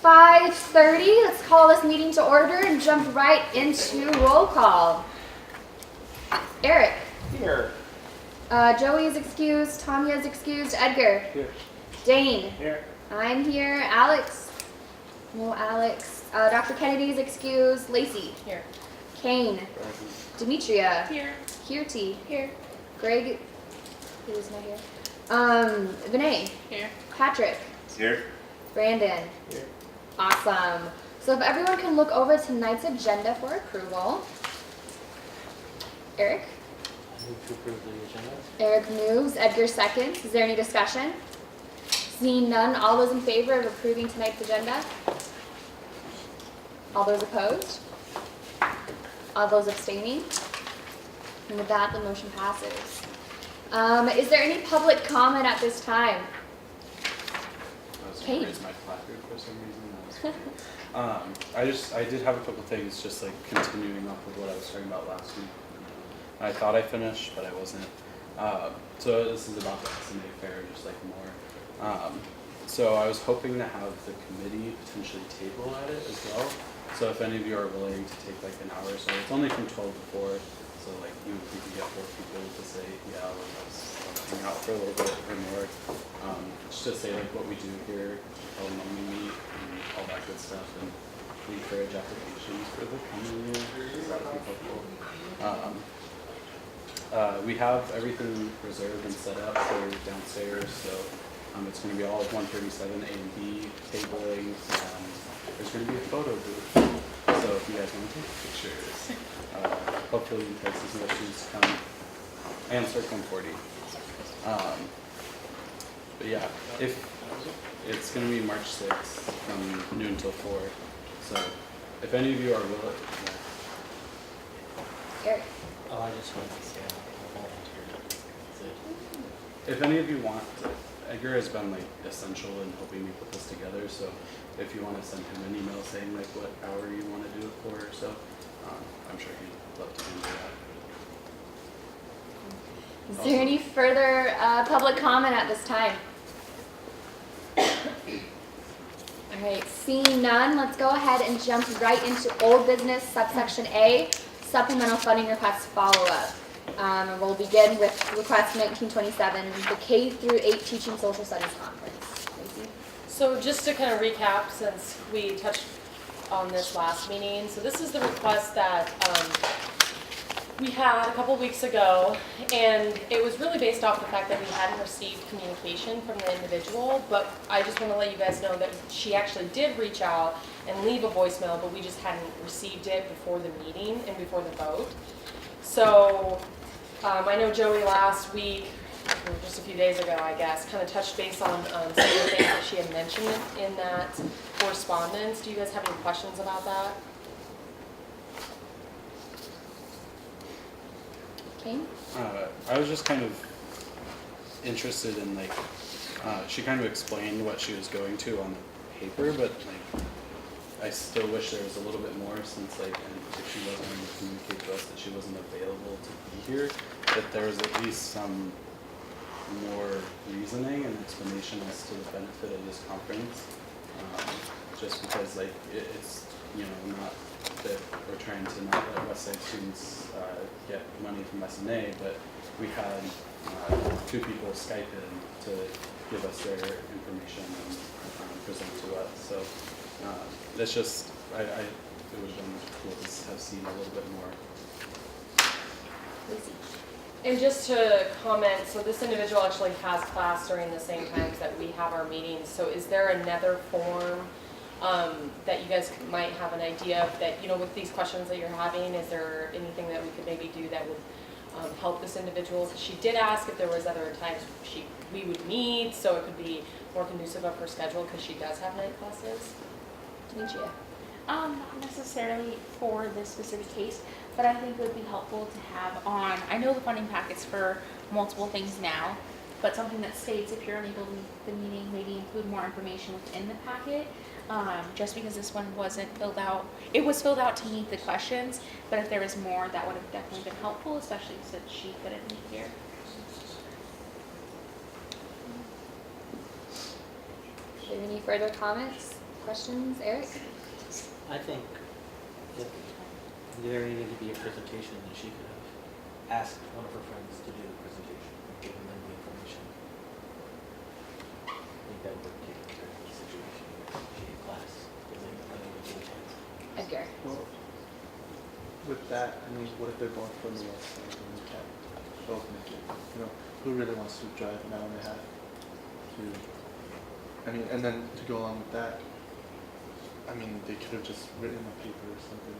5:30. Let's call this meeting to order and jump right into roll call. Eric. Here. Joey is excused. Tanya is excused. Edgar. Here. Dane. Here. I'm here. Alex. No Alex. Dr. Kennedy is excused. Lacey. Here. Kane. Demetria. Here. Kirti. Here. Greg. Who's not here? Vinay. Here. Patrick. Here. Brandon. Here. Awesome. So if everyone can look over tonight's agenda for approval. Eric? I move to approve the agenda. Eric moves. Edgar seconds. Is there any discussion? Seeing none, all those in favor of approving tonight's agenda? All those opposed? All those abstaining? And with that, the motion passes. Is there any public comment at this time? I was Kate. going to raise my placard for some reason. That was I did have a couple things just like continuing off of what I was talking about last week. I thought I finished, but I wasn't. So this is about the S&A fair, just like more. So I was hoping to have the committee potentially table at it as well. So if any of you are willing to take like an hour or so, it's only from 12 to 4. So like even if we could get 4 people to say, yeah, let's hang out for a little bit or more. Just to say like what we do here, how long we meet, and all that good stuff, and we encourage applications for the coming year. That would be helpful. We have everything reserved and set up for downstairs, so it's going to be all 137 A and B tabling. There's going to be a photo booth, so if you guys want to take pictures, hopefully you guys see some issues come and Circle 40. But yeah, if it's going to be March 6th from noon till 4, so if any of you are willing, Eric. Oh, I just wanted to say I volunteered. if any of you want, Edgar has been like essential in helping me put this together. So if you want to send him an email saying like what hour you want to do it for, or so, I'm sure he'd love to answer that. Is there any further public comment at this time? All right, seeing none, let's go ahead and jump right into old business, subsection A, supplemental funding request follow-up. We'll begin with request 1927, the K through 8 Teaching Social Studies Conference. Lacey? So just to kind of recap, since we touched on this last meeting, so this is the request that we had a couple weeks ago, and it was really based off the fact that we hadn't received communication from the individual, but I just want to let you guys know that she actually did reach out and leave a voicemail, but we just hadn't received it before the meeting and before the vote. So I know Joey last week, or just a few days ago, I guess, kind of touched base on some of the things that she had mentioned in that correspondence. Do you guys have any questions about that? Kane? I was just kind of interested in like, she kind of explained what she was going to on the paper, but like, I still wish there was a little bit more since like, and if she wasn't going to communicate to us that she wasn't available to be here, that there was at least some more reasoning and explanation as to the benefit of this conference. Just because like, it's, you know, not that we're trying to not let Westside students get money from S&A, but we had 2 people Skype in to give us their information and present to us. So that's just, it would have been cool to have seen a little bit more. Lacey? And just to comment, so this individual actually has class during the same times that we have our meetings. So is there another form that you guys might have an idea of that, you know, with these questions that you're having, is there anything that we could maybe do that would help this individual? She did ask if there was other times we would meet, so it could be more conducive of her schedule because she does have night classes. Demetria? Not necessarily for this specific case, but I think it would be helpful to have on, I know the funding packets for multiple things now, but something that states if you're unable to meet the meeting, maybe include more information within the packet. Just because this one wasn't filled out, it was filled out to meet the questions, but if there was more, that would have definitely been helpful, especially since she couldn't meet here. Are there any further comments? questions? Eric? I think if there needed to be a presentation, then she could have asked one of her friends to do the presentation, and given them the information. I think that would take care of the situation. She had class, because they would do it. Edgar? Well, with that, I mean, what if they're both from the west side and we can't both make it? You know, who really wants to drive an hour and a half to, I mean, and then to go along with that, I mean, they could have just written a paper or something,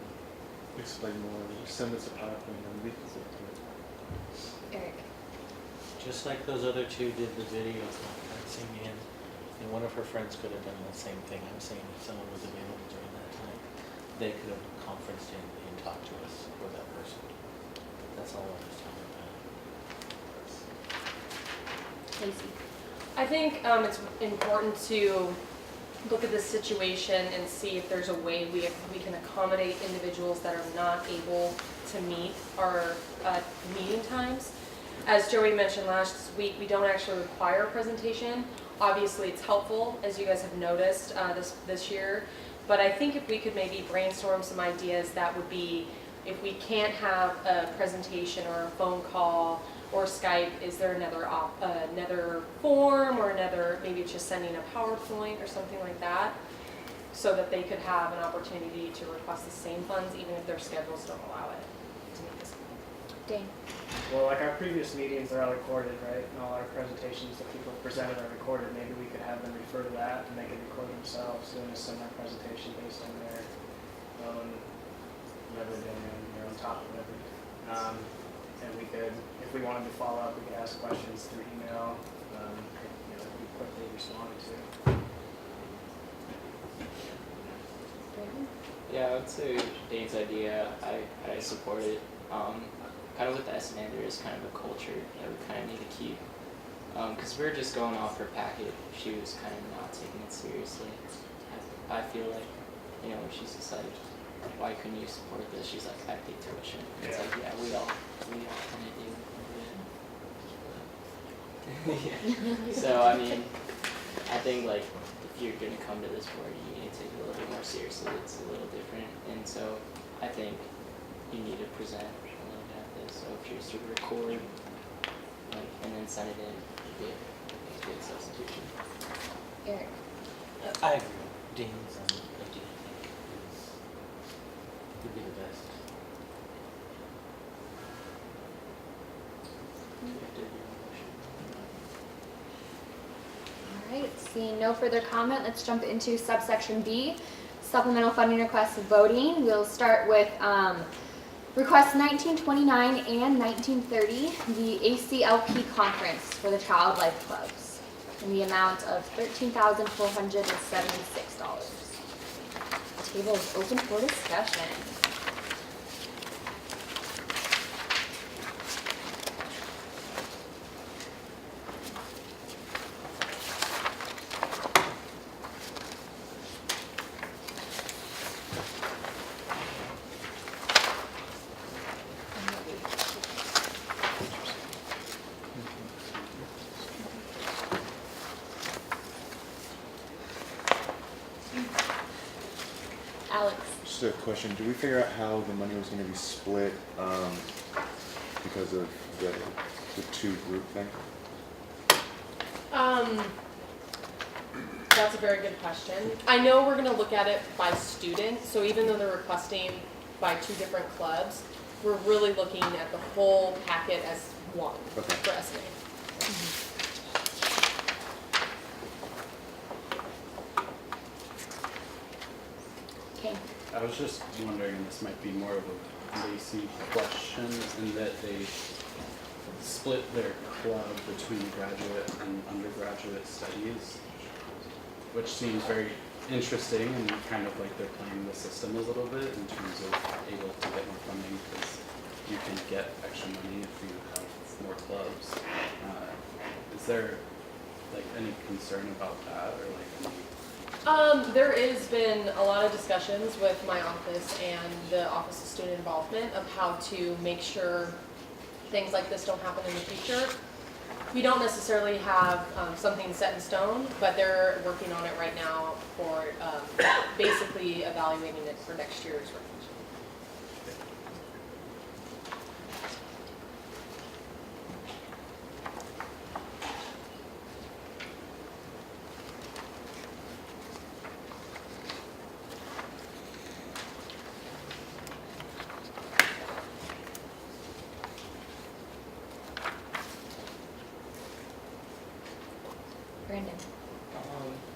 explain more, or send us a PowerPoint and we could go through it. Eric? Just like those other two did the video conferencing in, and one of her friends could have done the same thing. I'm saying if someone was available during that time, they could have conferenced in and talked to us for that person. That's all I was talking about. Casey? I think it's important to look at this situation and see if there's a way we can accommodate individuals that are not able to meet our meeting times. As Joey mentioned last week, we don't actually require a presentation. Obviously, it's helpful, as you guys have noticed this year. But I think if we could maybe brainstorm some ideas, that would be, if we can't have a presentation or a phone call or Skype, is there another form or maybe it's just sending a PowerPoint or something like that, so that they could have an opportunity to request the same funds even if their schedules don't allow it to meet this. Dane? Well, like our previous meetings, they're all recorded, right? And all our presentations that people have presented are recorded. Maybe we could have them refer to that and they could record themselves doing a similar presentation based on their own, whatever they're doing, their own topic, whatever. And we could, if we wanted to follow up, we could ask questions through email. That could be quickly responded to. Brandon? Yeah, I would say Dane's idea, I support it. Kind of with the S&A, there is kind of a culture that we kind of need to keep. Because we're just going off her packet, she was kind of not taking it seriously. I feel like, when she's just like, why couldn't you support this? She's like, I pay tuition. It's like, yeah, we all kind of do. Yeah. So, I mean, I think like, if you're going to come to this board, you need to take it a little bit more seriously. It's a little different. And so, I think you need to present a little bit of this. So, if you're to record, and then send it in, it'd be a good substitution. Eric? I agree. Dane's idea, I think, would be the best. You have to do your motion. All right, seeing no further comment, let's jump into subsection B, supplemental funding requests voting. We'll start with request 1929 and 1930, the ACLP conference for the Child Life Clubs, in the amount of $13,476. The table is open for discussion. Alex? Just a question, do we figure out how the money was gonna be split, because of the two group thing? That's a very good question. I know we're going to look at it by student, so even though they're requesting by two different clubs, we're really looking at the whole packet as one Okay. for S&A. Okay. I was just wondering, and this might be more of a Lacey question, in that they split their club between graduate and undergraduate studies, which seems very interesting and kind of like they're playing the system a little bit in terms of able to get more funding because you can get extra money if you have more clubs. Is there like any concern about that or like any? There has been a lot of discussions with my office and the Office of Student Involvement of how to make sure things like this don't happen in the future. we don't necessarily have something set in stone, but they're working on it right now for basically evaluating it for next year's range. Brandon.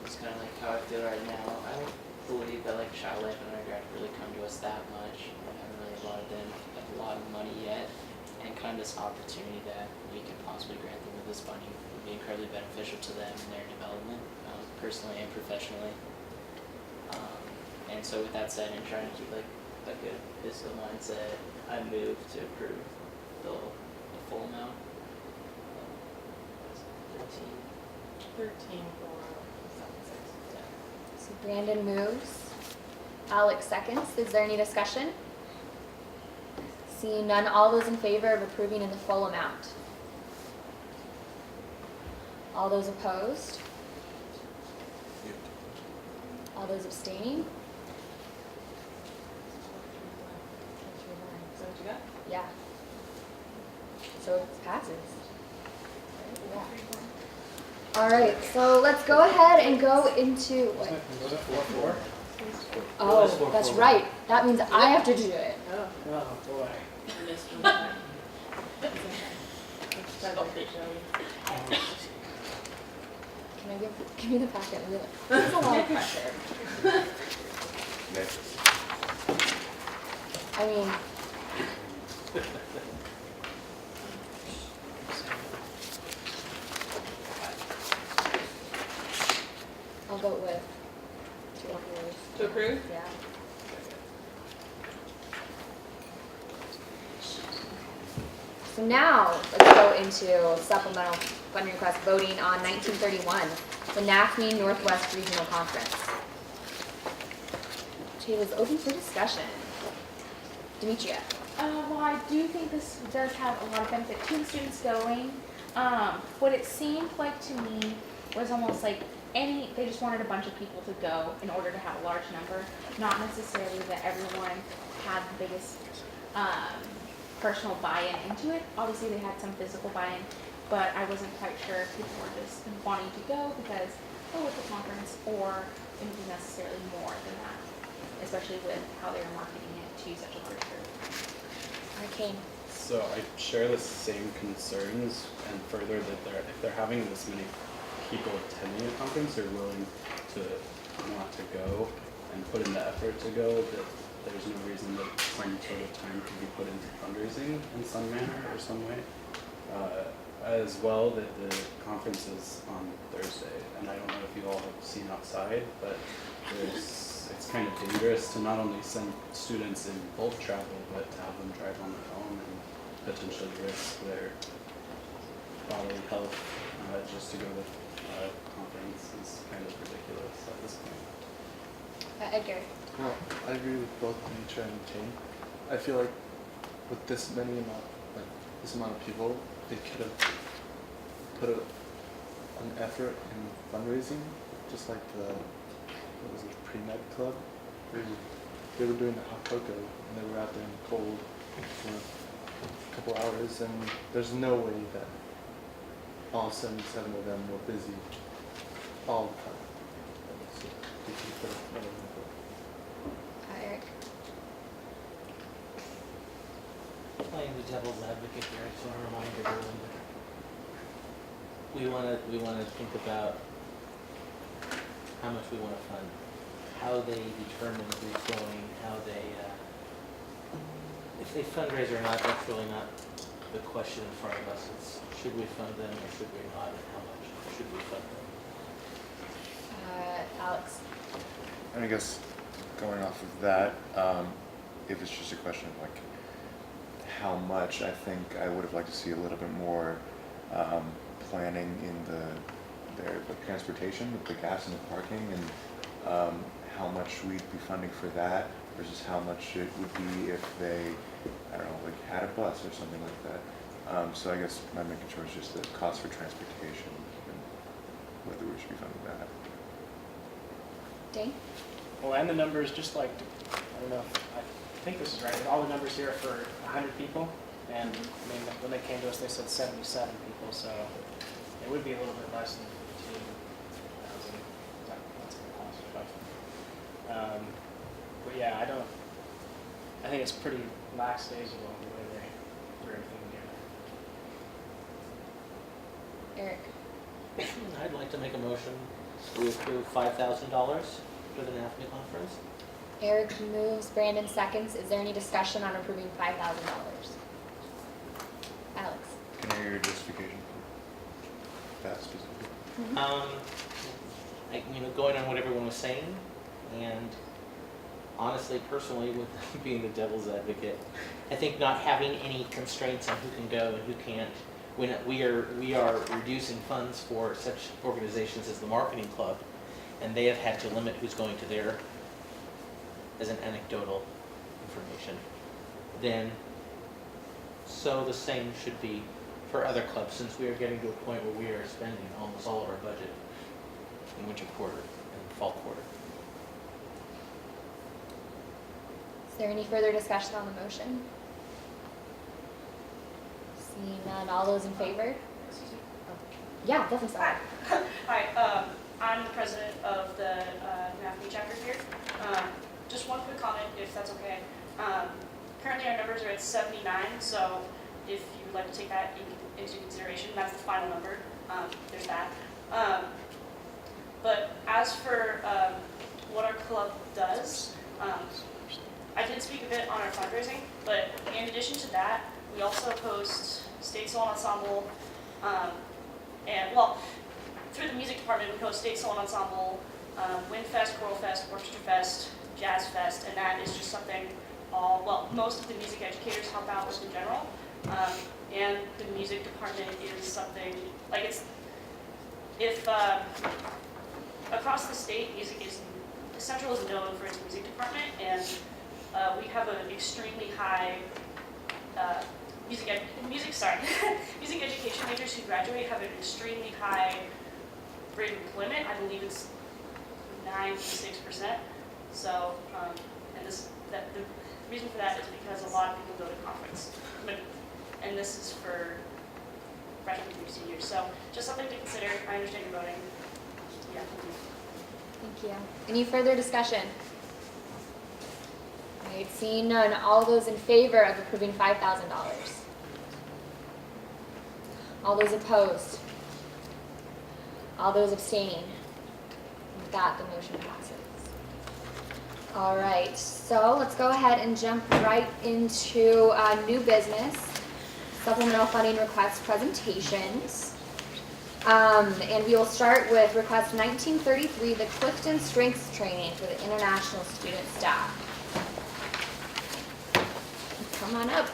It's kind of like how I feel right now. I don't believe that like Child Life and Undergrad really come to us that much. We haven't really allotted them a lot of money yet, and kind of this opportunity that we could possibly grant them with this funding would be incredibly beneficial to them in their development, personally and professionally. And so with that said, and trying to keep like a good fiscal mindset, I move to approve the full amount. 13 for 7, 6, 10. So Brandon moves. Alex seconds. Is there any discussion? Seeing none, all those in favor of approving in the full amount? All those opposed? All those abstaining? Is that what you got? Yeah. So it passes. Yeah. All right, so let's go ahead and go into what? Was it 4-4? Oh, It was that's 4-4. right. That means I have to do it. Oh, boy. Can I give me the packet? Really? That's a lot of pressure. Next. I mean, I'll go with 2 years. To approve? Yeah. So now, let's go into supplemental funding request voting on 1931, the NAFME Northwest Regional Conference. Tables open for discussion. Demetria. Well, I do think this does have a lot of benefit to the students going. What it seemed like to me was almost like they just wanted a bunch of people to go in order to have a large number, not necessarily that everyone had the biggest personal buy-in into it. Obviously they had some physical buy-in, but I wasn't quite sure if people were just wanting to go because, oh, it's a conference, or it was necessarily more than that, especially with how they were marketing it to such a large group. Arcane. So I share the same concerns, and further that if they're having this many people attending a conference, they're willing to want to go and put in the effort to go, that there's no reason that some sort of time could be put into fundraising in some manner or some way. As well, that the conference is on Thursday, and I don't know if you all have seen outside, but it's kind of dangerous to not only send students in bulk travel, but to have them drive on their own and potentially risk their bodily health just to go to a conference is kind of ridiculous at this point. Edgar. Well, I agree with both Nature and Kane. I feel like with this amount of people, they could have put an effort in fundraising, just like what was it, pre-med club. They were doing the hot cocoa, and they were out there in the cold for a couple hours, and there's no way that all 77 of them were busy all the time. So they could put a Eric. Playing the devil's advocate here, I just want to remind everyone that we want to think about how much we want to fund, how they determine who's going, how they, if they fundraise or not, that's really not the question in front of us. It's should we fund them or should we not, and how much should we fund them? Alex. And I guess going off of that, if it's just a question of like how much, I think I would have liked to see a little bit more planning in their like transportation with the gas and the parking, and how much we'd be funding for that versus how much it would be if they, I don't know, like had a bus or something like that. So I guess my main concern is just the cost for transportation and whether we should be funding that. Dane? Well, and the numbers, just like, I don't know, I think this is right, but all the numbers here are for 100 people. And I mean, when they came to us, they said 77 people, so it would be a little bit less than 15,000. That's going to cost, but yeah, I think it's pretty lackadaisical the way they threw everything together. Eric? I'd like to make a motion to approve $5,000 for the NAFMA conference. Eric moves, Brandon seconds. Is there any discussion on approving $5,000? Alex? Can I hear your justification for that specifically? Going on what everyone was saying, and honestly, personally, with being the devil's advocate, I think not having any constraints on who can go and who can't, when we are reducing funds for such organizations as the marketing club, and they have had to limit who's going to there, as an anecdotal information, then so the same should be for other clubs, since we are getting to a point where we are spending almost all of our budget in winter quarter and fall quarter. Is there any further discussion on the motion? Seeing none, all those in favor? Excuse me. Yeah, definitely, sorry. Hi, I'm the president of the NAFME chapter here. Just one quick comment, if that's okay. Currently our numbers are at 79, so if you would like to take that into consideration, that's the final number. There's that. But as for what our club does, I did speak a bit on our fundraising, but in addition to that, we also host State Solo Ensemble, and well, through the music department, we host State Solo Ensemble, Wind Fest, Choral Fest, Orchestra Fest, Jazz Fest, and that is just something most of the music educators help out with in general. And the music department is something, like across the state, Central is known for its music department, and we have an extremely high music education majors who graduate have an extremely high rate of employment. I believe it's 96%. So, the reason for that is because a lot of people go to conference, and this is for freshmen through seniors. So, just something to consider. I understand you're voting. Yeah. Thank you. Any further discussion? All right, seeing none, all those in favor of approving $5,000? All those opposed? All those abstaining? With that, the motion passes. All right, so let's go ahead and jump right into new business, supplemental funding request presentations. And we will start with request 1933, the Clifton Strengths Training for the international student staff. Come on up.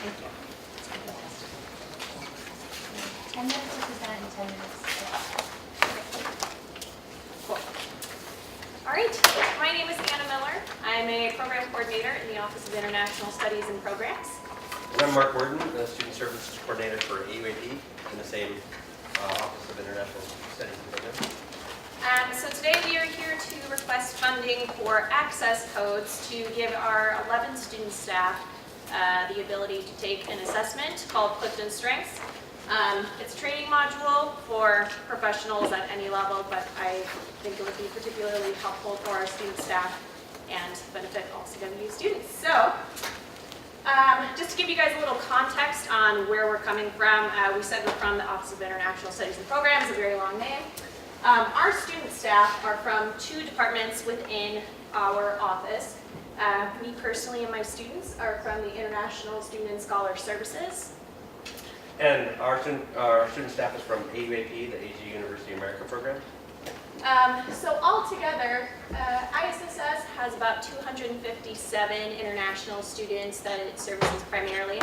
Thank you. 10 minutes to present and 10 minutes. Cool. All right, my name is Anna Miller. I'm a program coordinator in the Office of International Studies and Programs. I'm Mark Worden, the Student Services Coordinator for AUAP in the same Office of International Studies and Programs. So today we are here to request funding for access codes to give our 11 student staff the ability to take an assessment called Clifton Strengths. It's a training module for professionals at any level, but I think it would be particularly helpful for our student staff and benefit all CWU students. So, just to give you guys a little context on where we're coming from, we said we're from the Office of International Studies and Programs, a very long name. Our student staff are from 2 departments within our office. Me personally and my students are from the International Student and Scholar Services. And our student staff is from AUAP, the AG University America program. So altogether, ISSS has about 257 international students that it services primarily.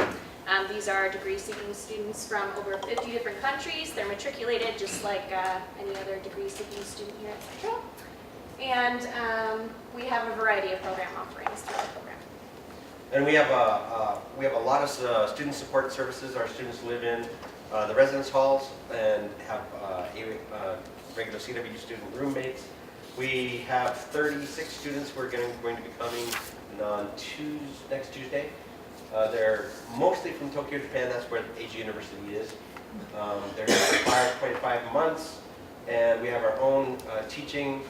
These are degree-seeking students from over 50 different countries. They're matriculated just like any other degree-seeking student here at Central. And we have a variety of program offerings through our program. And we have a lot of student support services. Our students live in the residence halls and have regular CWU student roommates. We have 36 students who are going to be coming on next Tuesday. They're mostly from Tokyo, Japan. That's where Eiji University is. They're here for 5.5 months, and we have our own teaching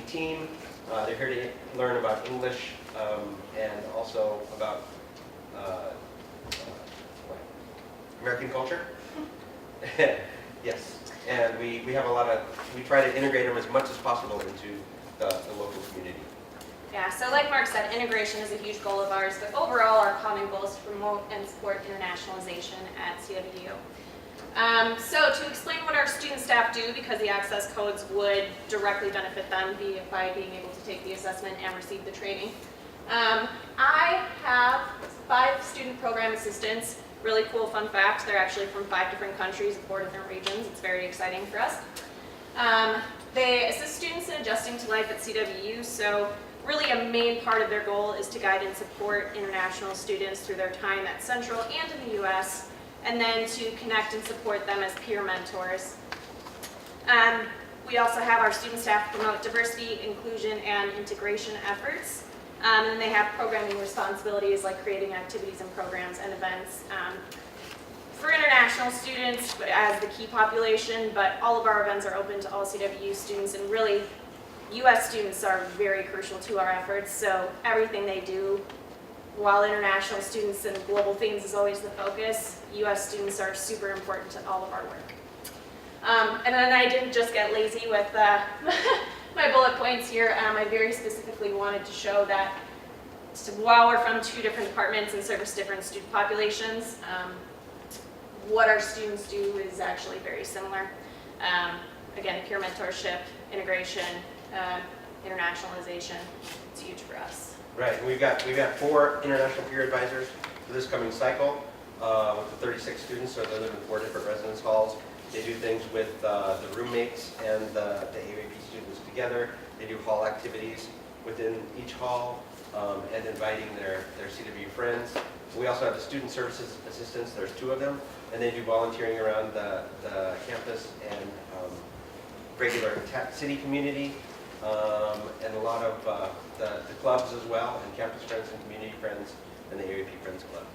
team. They're here to learn about English and also about American culture. Yes, and we have we try to integrate them as much as possible into the local community. Yeah, so like Mark said, integration is a huge goal of ours, but overall our common goal is to promote and support internationalization at CWU. So to explain what our student staff do, because the access codes would directly benefit them by being able to take the assessment and receive the training. I have 5 student program assistants. Really cool fun fact, they're actually from 5 different countries, 4 different regions. It's very exciting for us. They assist students in adjusting to life at CWU, so really a main part of their goal is to guide and support international students through their time at Central and in the US, and then to connect and support them as peer mentors. We also have our student staff promote diversity, inclusion, and integration efforts. And they have programming responsibilities like creating activities and programs and events for international students as the key population, but all of our events are open to all CWU students, and really US students are very crucial to our efforts, so everything they do, while international students and global themes is always the focus, US students are super important to all of our work. And then I didn't just get lazy with my bullet points here. I very specifically wanted to show that while we're from 2 different departments and service different student populations, what our students do is actually very similar. Again, peer mentorship, integration, internationalization, it's huge for us. Right, and we've got 4 international peer advisors for this coming cycle with the 36 students, so they live in 4 different residence halls. They do things with the roommates and the AAP students together. They do hall activities within each hall and inviting their CWU friends. We also have the student services assistants, there's 2 of them, and they do volunteering around the campus and regular city community and a lot of the clubs as well, and campus friends and community friends and the AAP Friends Club.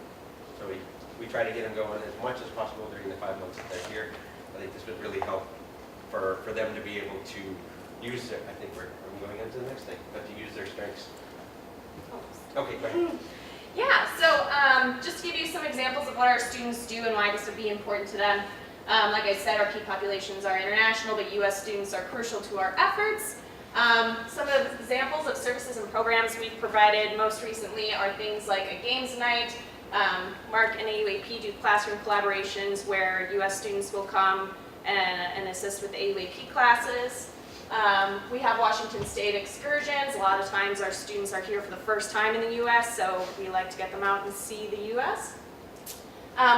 So we try to get them going as much as possible during the 5 months that they're here. I think this would really help for them to be able to use their, I think I'm going into the next thing, but to use their strengths. Okay, go ahead. Yeah, so just to give you some examples of what our students do and why this would be important to them. Like I said, our key populations are international, but US students are crucial to our efforts. Some of the examples of services and programs we've provided most recently are things like a games night. Mark and AUAP do classroom collaborations where US students will come and assist with the AUAP classes. We have Washington State excursions. A lot of times our students are here for the first time in the US, so we like to get them out and see the US.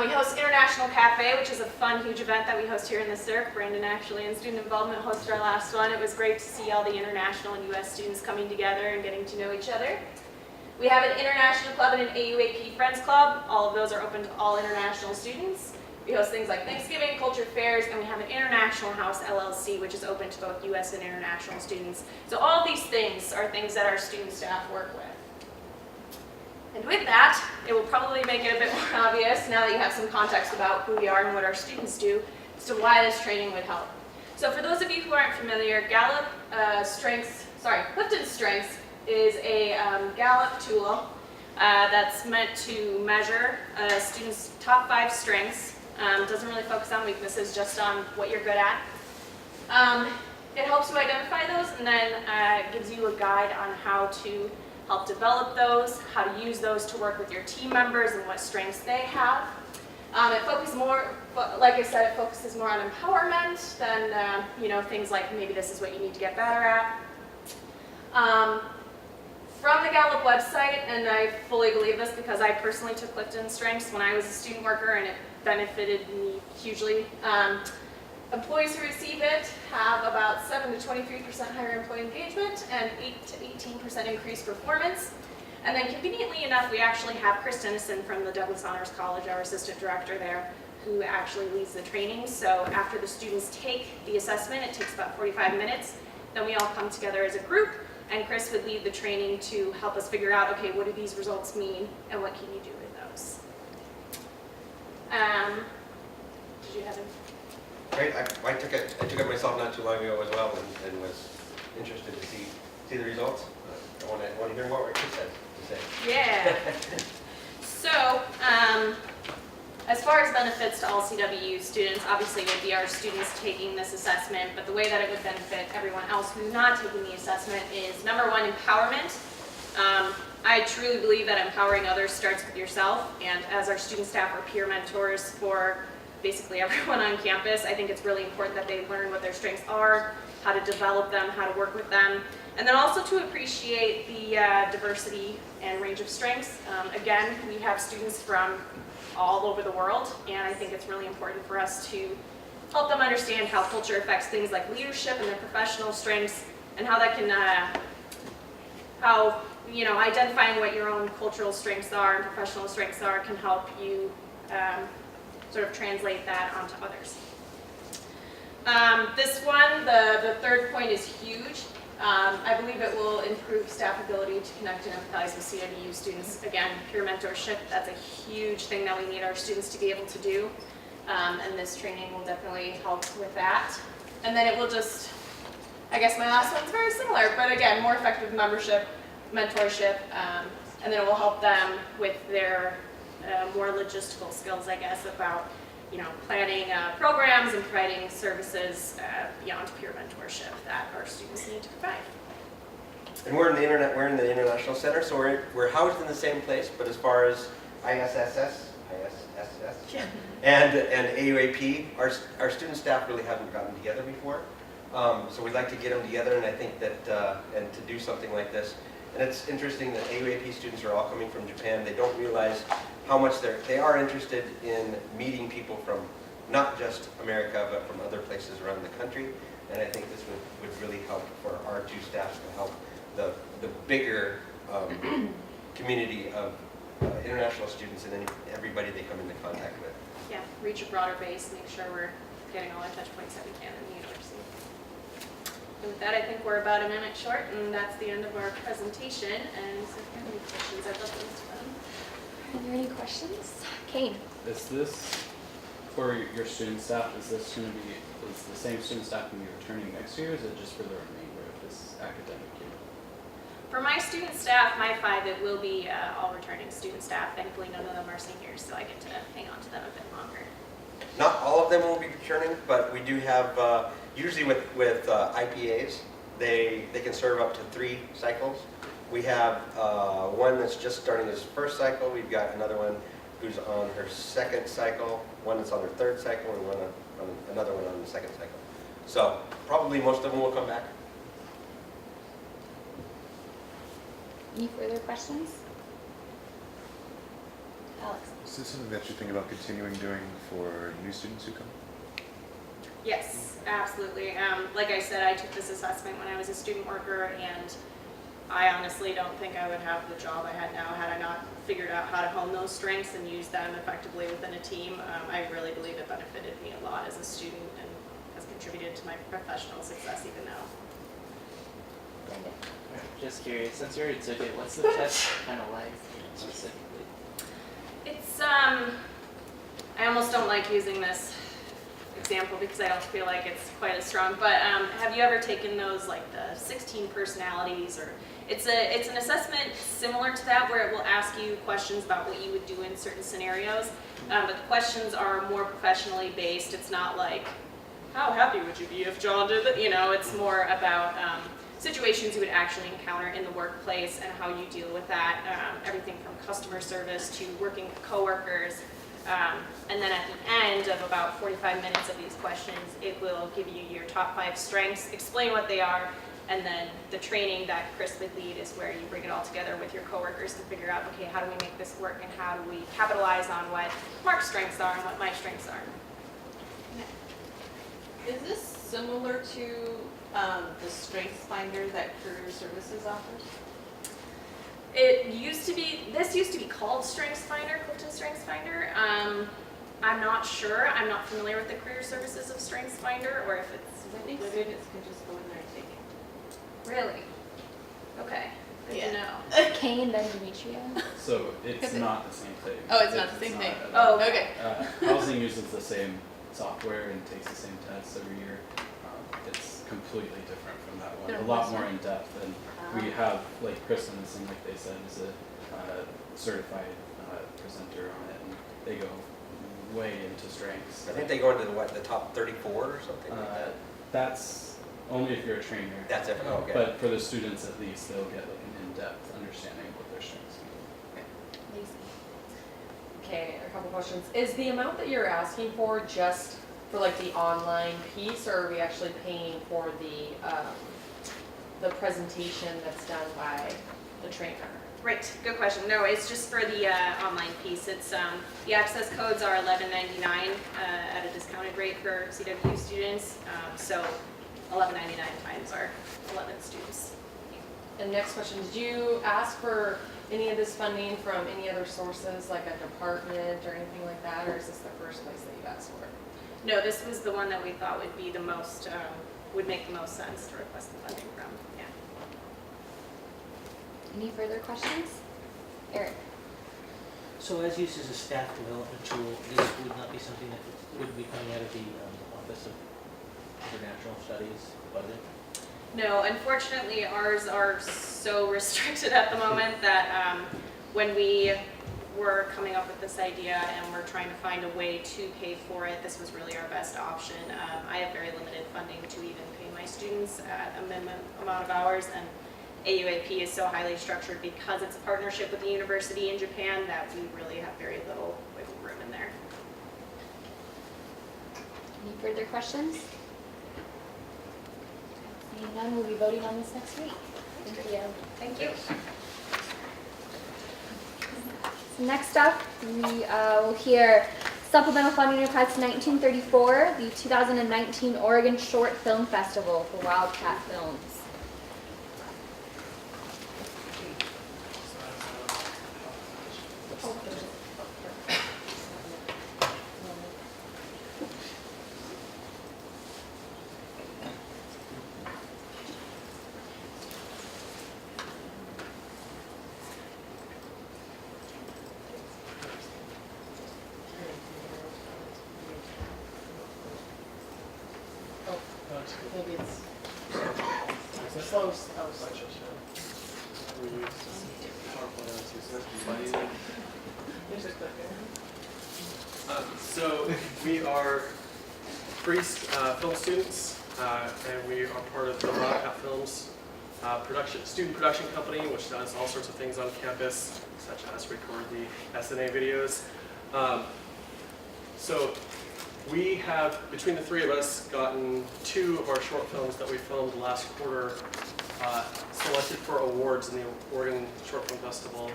We host International Cafe, which is a fun, huge event that we host here in the CIRC. Brandon actually and Student Involvement hosted our last one. It was great to see all the international and US students coming together and getting to know each other. We have an international club and an AUAP Friends Club. All of those are open to all international students. We host things like Thanksgiving, culture fairs, and we have an International House LLC, which is open to both US and international students. So all these things are things that our student staff work with. And with that, it will probably make it a bit more obvious now that you have some context about who we are and what our students do as to why this training would help. So for those of you who aren't familiar, Clifton Strengths is a Gallup tool that's meant to measure a student's top 5 strengths. Doesn't really focus on weaknesses, just on what you're good at. It helps you identify those and then gives you a guide on how to help develop those, how to use those to work with your team members and what strengths they have. It focuses more, like I said, it focuses more on empowerment than things like maybe this is what you need to get better at. From the Gallup website, and I fully believe this because I personally took Clifton Strengths when I was a student worker and it benefited me hugely. Employees who receive it have about 7 to 23% higher employee engagement and 8 to 18% increased performance. And then conveniently enough, we actually have Chris Dennison from the Douglas Honors College, our assistant director there, who actually leads the training. So after the students take the assessment, it takes about 45 minutes. Then we all come together as a group, and Chris would lead the training to help us figure out, okay, what do these results mean, and what can you do with those? Did you have any? Great, I took it myself not too long ago as well, and was interested to see the results. I want to hear more what Chris has to say. Yeah. So, as far as benefits to all CWU students, obviously it would be our students taking this assessment, but the way that it would benefit everyone else who's not taking the assessment is, number one, empowerment. I truly believe that empowering others starts with yourself, and as our student staff are peer mentors for basically everyone on campus, I think it's really important that they learn what their strengths are, how to develop them, how to work with them, and then also to appreciate the diversity and range of strengths. Again, we have students from all over the world, and I think it's really important for us to help them understand how culture affects things like leadership and their professional strengths, and how that can, identifying what your own cultural strengths are and professional strengths are can help you sort of translate that onto others. This one, the third point is huge. I believe it will improve staff ability to connect and empathize with CWU students. Again, peer mentorship, that's a huge thing that we need our students to be able to do. And this training will definitely help with that. And then it will just, I guess my last one's very similar, but again, more effective membership, mentorship, and then it will help them with their more logistical skills, I guess, about planning programs and providing services beyond peer mentorship that our students need to provide. And we're in the International Center, so we're housed in the same place, but as far as ISSS, Yeah. and AUAP, our student staff really haven't gotten together before. So we'd like to get them together, and I think that, and to do something like this. And it's interesting that AUAP students are all coming from Japan. They don't realize how much they are interested in meeting people from not just America, but from other places around the country. And I think this would really help for our two staffs to help the bigger community of international students and everybody they come into contact with. Yeah, reach a broader base, make sure we're getting all our touch points that we can in the university. And with that, I think we're about a minute short, and that's the end of our presentation. And so if you have any questions, I'd love to answer them. Are there any questions? Kane? Is this, for your student staff, is the same student staff going to be returning next year, or is it just for the remainder of this academic year? For my student staff, my 5, it will be all returning student staff. Thankfully, none of them are seniors, so I get to hang on to them a bit longer. Not all of them will be returning, but we do have, usually with IPAs, they can serve up to 3 cycles. We have one that's just starting his first cycle. We've got another one who's on her 2nd cycle, one that's on her 3rd cycle, and another one on the 2nd cycle. So probably most of them will come back. Any further questions? Alex? Is this something that you think about continuing doing for new students who come? Yes, absolutely. Like I said, I took this assessment when I was a student worker, and I honestly don't think I would have the job I had now had I not figured out how to hone those strengths and use them effectively within a team. I really believe it benefited me a lot as a student and has contributed to my professional success even now. Brenda? Just curious, since you already took it, what's the test kind of like specifically? It's, I almost don't like using this example because I don't feel like it's quite as strong, but have you ever taken those, like the 16 personalities, or it's an assessment similar to that where it will ask you questions about what you would do in certain scenarios, but the questions are more professionally based. It's not like, how happy would you be if John did that? It's more about situations you would actually encounter in the workplace and how you deal with that, everything from customer service to working with coworkers. And then at the end of about 45 minutes of these questions, it will give you your top 5 strengths, explain what they are, and then the training that Chris would lead is where you bring it all together with your coworkers to figure out, okay, how do we make this work and how do we capitalize on what Mark's strengths are and what my strengths are. Is this similar to the Strengths Finder that Career Services offers? It used to be, this used to be called Strengths Finder, Clifton Strengths Finder. I'm not sure. I'm not familiar with the career services of Strengths Finder, or if it's. Because I think students can just go in there and take it. Really? Okay. Good to Yeah. know. Kane, then Demetria. So it's not the same thing. Oh, it's not the same thing. Oh, Okay. Housing uses the same software and takes the same tests every year. It's completely different from that one, a lot more in depth, and we have, like Kristen and like they said, is a certified presenter on it, and they go way into strengths. I think they go into the top 34 or something like that. That's only if you're a trainer. That's it, oh, okay. But for the students at least, they'll get like an in-depth understanding of what their strengths are. Okay, a couple questions. Is the amount that you're asking for just for like the online piece, or are we actually paying for the presentation that's done by the trainer? Right, good question. No, it's just for the online piece. It's the access codes are $11.99 at a discounted rate for CWU students. So $11.99 times our 11 students. And next question, did you ask for any of this funding from any other sources, like a department or anything like that, or is this the first place that you've asked for it? No, this was the one that we thought would be the most, would make the most sense to request the funding from. Yeah. Any further questions? Eric? So as used as a staff development tool, this would not be something that would be coming out of the Office of International Studies budget? No, unfortunately, ours are so restricted at the moment that when we were coming up with this idea and we're trying to find a way to pay for it, this was really our best option. I have very limited funding to even pay my students at a minimum amount of hours, and AUAP is so highly structured because it's a partnership with the university in Japan that we really have very little wiggle room in there. Any further questions? Seeing none, we'll be voting on this next week. Thank you. Thank you. So next up, we will hear supplemental funding request 1934, the 2019 Oregon Short Film Festival for Wildcat Films. Maybe it's Close. Oh, So we are three film students, and we are part of the Wildcat Films student production company, which does all sorts of things on campus, such as record the S&A videos. So we have, between the three of us, gotten 2 of our short films that we filmed last quarter selected for awards in the Oregon Short Film Festival.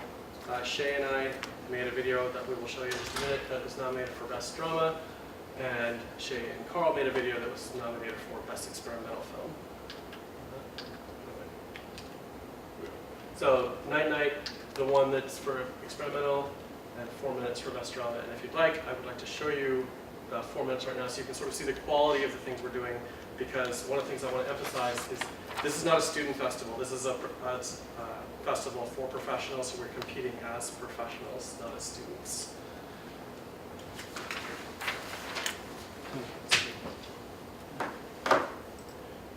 Shay and I made a video that we will show you in just a minute that was nominated for Best Drama, and Shay and Carl made a video that was nominated for Best Experimental Film. So Night Night, the one that's for experimental, and 4 minutes for Best Drama. And if you'd like, I would like to show you 4 minutes right now so you can sort of see the quality of the things we're doing, because one of the things I want to emphasize is this is not a student festival. This is a festival for professionals who are competing as professionals, not as students.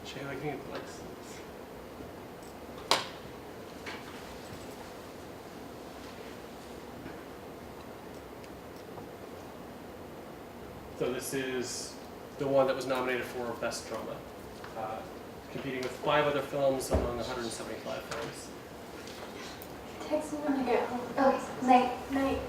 Shay, I can like So this is the one that was nominated for Best Drama, competing with 5 other films among 175 films. Text me when you get home. Oh, night. Night.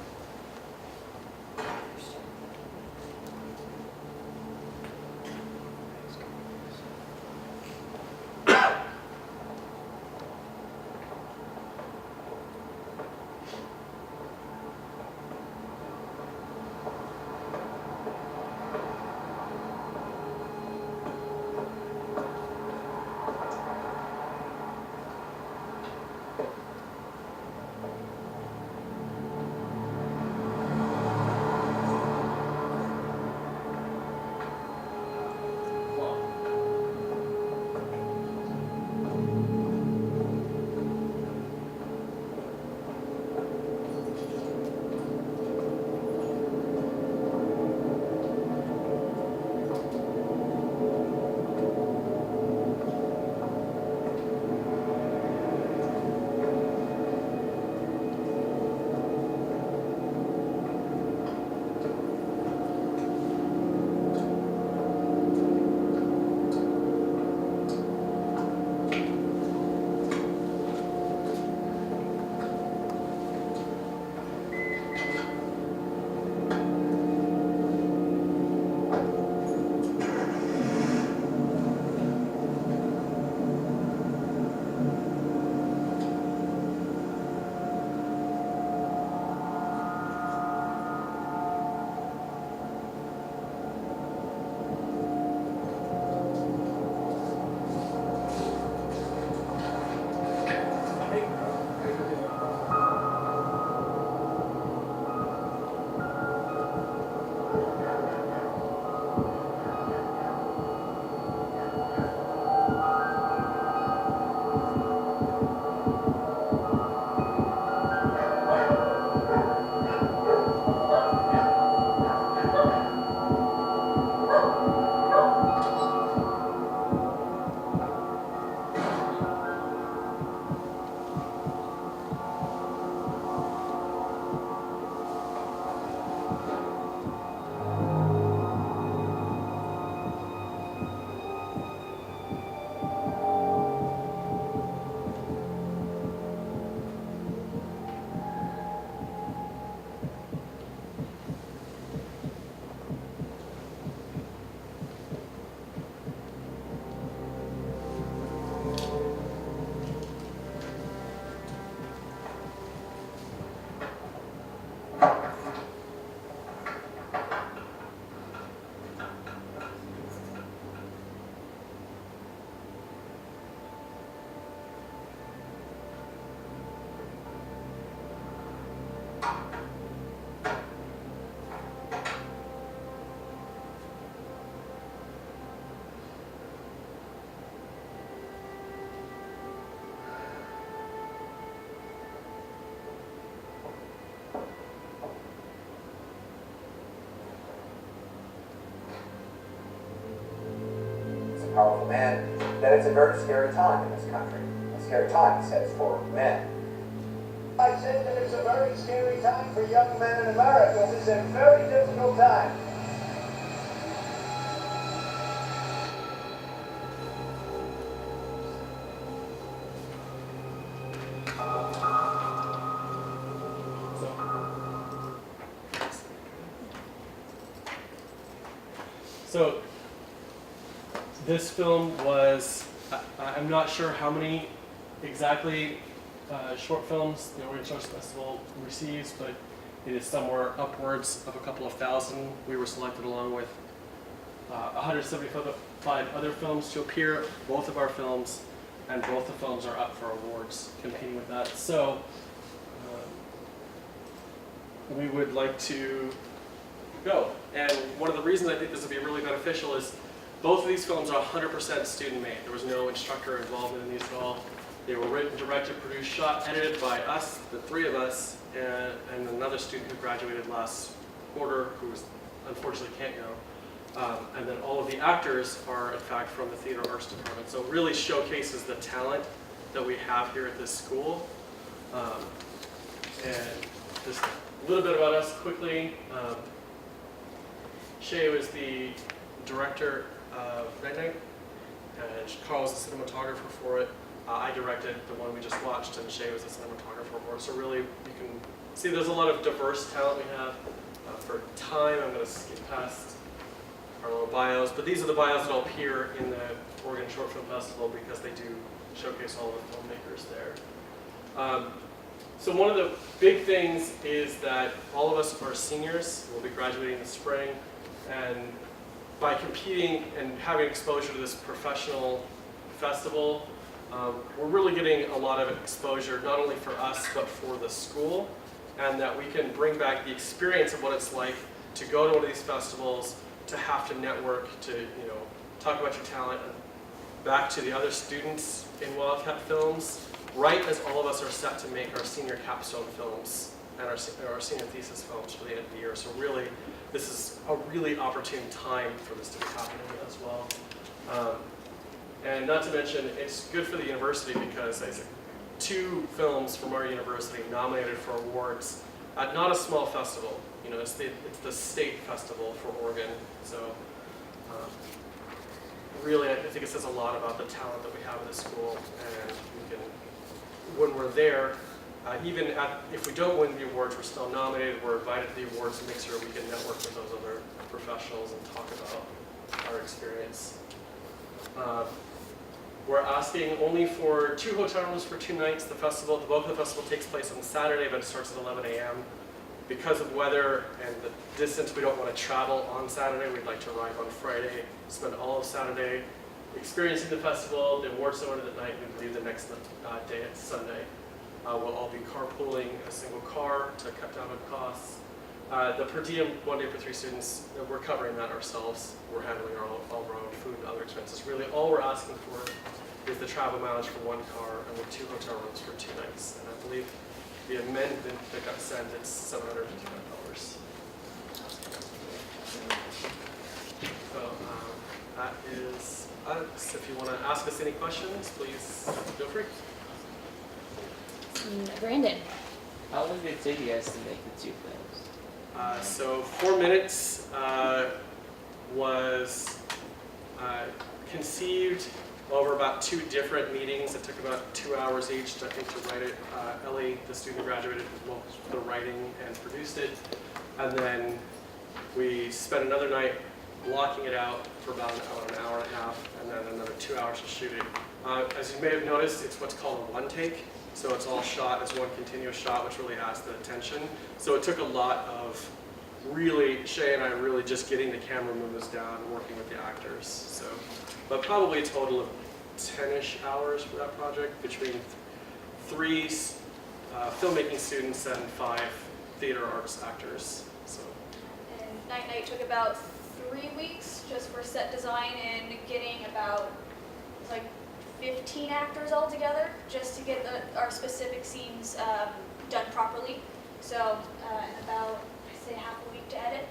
powerful man, that it's a very scary time in this country. A scary time, he says, for men. I say that it's a very scary time for young men in America. This is a very difficult time. So this film was, I'm not sure how many exactly short films the Oregon Short Festival receives, but it is somewhere upwards of a couple of thousand. We were selected along with 175 other films to appear, both of our films, and both the films are up for awards competing with that. So we would like to go. And one of the reasons I think this would be really beneficial is both of these films are 100% student-made. There was no instructor involvement in these at all. They were written, directed, produced, shot, edited by us, the three of us, and another student who graduated last quarter who unfortunately can't go. And then all of the actors are, in fact, from the theater arts department. So it really showcases the talent that we have here at this school. And just a little bit about us quickly. Shay was the director of Night Night, and Carl was the cinematographer for it. I directed the one we just watched, and Shay was the cinematographer for it. So really, you can see there's a lot of diverse talent we have. For time, I'm going to skip past our little bios, but these are the bios that will appear in the Oregon Short Film Festival because they do showcase all of the filmmakers there. So one of the big things is that all of us are seniors. We'll be graduating this spring, and by competing and having exposure to this professional festival, we're really getting a lot of exposure, not only for us, but for the school, and that we can bring back the experience of what it's like to go to one of these festivals, to have to network, to talk about your talent, and back to the other students in Wildcat Films, right as all of us are set to make our senior capstone films and our senior thesis films for the end of the year. So really, this is a really opportune time for this to be happening as well. And not to mention, it's good for the university because there's 2 films from our university nominated for awards at not a small festival. It's the state festival for Oregon. So really, I think it says a lot about the talent that we have at the school, and we can, when we're there, even if we don't win the awards, we're still nominated. We're invited to the awards to make sure we can network with those other professionals and talk about our experience. We're asking only for 2 hotel rooms for 2 nights. The bulk of the festival takes place on Saturday, but it starts at 11 a.m. Because of weather and the distance, we don't want to travel on Saturday. We'd like to arrive on Friday, spend all of Saturday experiencing the festival. The awards started at night, and we leave the next day at Sunday. We'll all be carpooling a single car to cut down on costs. The per diem, 1 day for 3 students, we're covering that ourselves. We're handling all of our own food and other expenses. Really, all we're asking for is the travel mileage for 1 car and with 2 hotel rooms for 2 nights. And I believe the amendment that got sent, it's $755. So that is us. If you want to ask us any questions, please feel free. Brandon. How long did it take you guys to make the 2 films? So 4 minutes was conceived over about 2 different meetings. It took about 2 hours each, I think, to write it. Ellie, the student who graduated, the writing and produced it. And then we spent another night blocking it out for about an hour and a half, and then another 2 hours to shoot it. As you may have noticed, it's what's called a 1 take. So it's all shot as one continuous shot, which really adds the tension. So it took a lot of Shay and I really just getting the camera movements down and working with the actors. So, but probably a total of 10-ish hours for that project between 3 filmmaking students and 5 theater arts actors. So. And Night Night took about 3 weeks just for set design and getting about 15 actors all together just to get our specific scenes done properly. So about, I'd say, half a week to edit.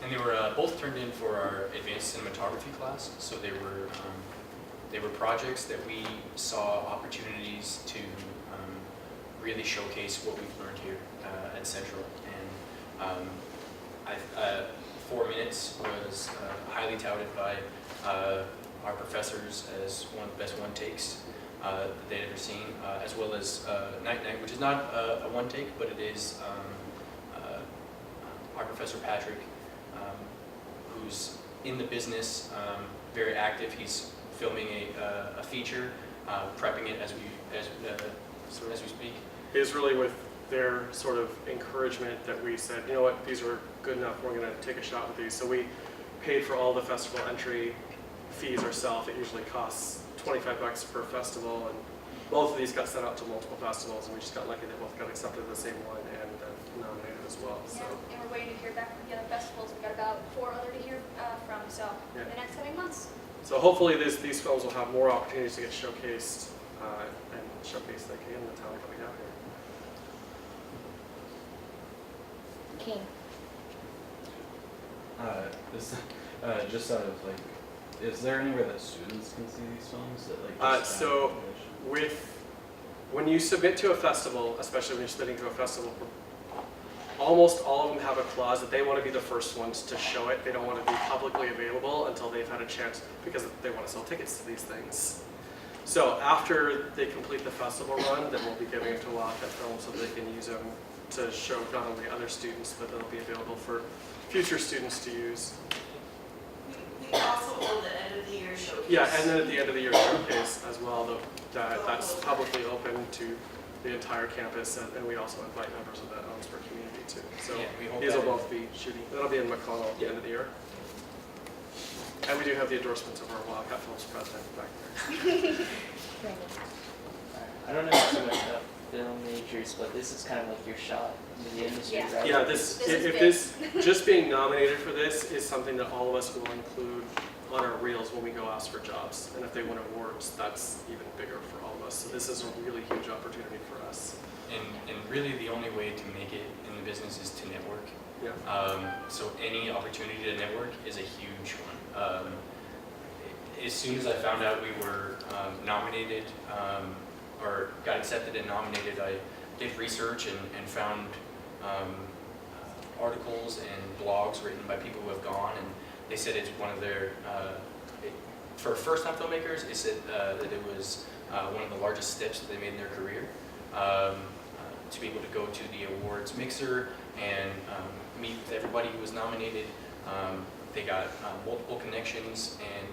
And they were both turned in for our advanced cinematography class. So they were projects that we saw opportunities to really showcase what we've learned here at Central. And 4 minutes was highly touted by our professors as one of the best one takes that they'd ever seen, as well as Night Night, which is not a one take, but it is our Professor Patrick, who's in the business, very active. He's filming a feature, prepping it as we speak. It was really with their sort of encouragement that we said, you know what, these are good enough, we're going to take a shot with these. So we paid for all the festival entry fees ourselves. It usually costs $25 per festival, and both of these got sent out to multiple festivals, and we just got lucky they both got accepted to the same one and nominated as well. So. Yeah, and we're waiting to hear back from the other festivals. We've got about 4 other to hear from, so Yeah. in the next coming months. So hopefully these films will have more opportunities to get showcased and showcase like in the talent that we have here. King. Just out of like, is there anywhere that students can see these films that like? just So when you submit to a festival, especially when you're submitting to a festival, almost all of them have a clause that they want to be the first ones to show it. They don't want to be publicly available until they've had a chance, because they want to sell tickets to these things. So after they complete the festival run, then we'll be giving them to Wildcat Film so they can use them to show not only other students, but they'll be available for future students to use. We also hold the end of the year showcase. Yeah, and then at the end of the year showcase as well, that's publicly open to the entire campus, and we also invite members of the Owensboro community too. So Yeah, these will both be shooting. That'll be in McConnell at the end of the year. And we do have the endorsements of our Wildcat Films president back there. I don't know too much about film majors, but this is kind of like your shot in the industry, Yeah. right? Yeah, This if is this, just being nominated for this is something that all of us will include on our reels when we go ask for jobs. And if they win awards, that's even bigger for all of us. So this is a really huge opportunity for us. And really the only way to make it in the business is to network. Yeah. So any opportunity to network is a huge one. As soon as I found out we were nominated, or got accepted and nominated, I did research and found articles and blogs written by people who have gone, and they said it's one of their, for first-time filmmakers, they said that it was one of the largest steps that they made in their career, to be able to go to the awards mixer and meet with everybody who was nominated. They got multiple connections and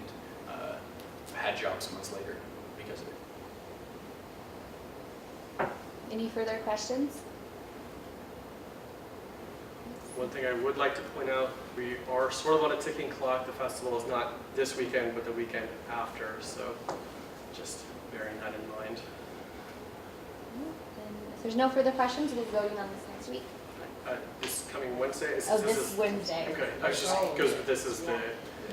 had jobs months later because of it. Any further questions? One thing I would like to point out, we are sort of on a ticking clock. The festival is not this weekend, but the weekend after, so just bearing that in mind. If there's no further questions, we'll be voting on this next week. This coming Wednesday? This Wednesday. Okay, I was just, because this is the,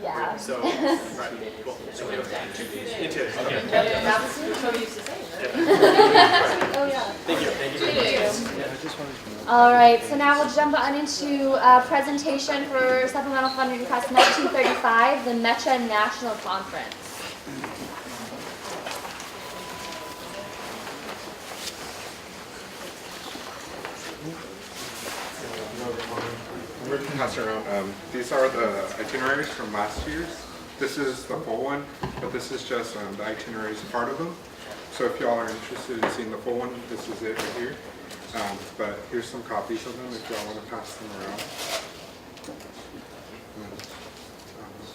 Yeah. so, right, cool. So we have in 2 days. In 2 days, okay. That was so used to saying that. Oh, yeah. Thank you. Thank you. I just wanted to know. All right, so now we'll jump on into a presentation for Supplemental Funding Request 1935, the MECHA National Conference. I'm going to pass around. These are the itineraries from last year's. This is the full one, but this is just the itineraries part of them. So if y'all are interested in seeing the full one, this is it right here. But here's some copies of them if y'all want to pass them around.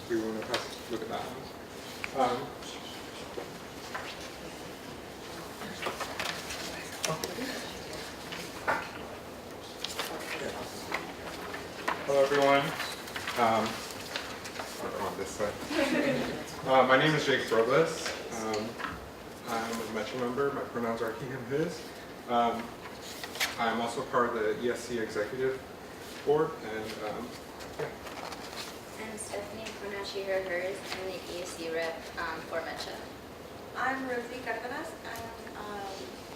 Do you want to look at that one? Hello everyone. I'll on this side. My name is Jake Robles. I'm a MECHA member. My pronouns are he, him, his. I'm also part of the ESC Executive Board, and yeah. I'm Stephanie, pronouns she, her, hers. I'm the ESC rep for MECHA. I'm Rosie Cardenas.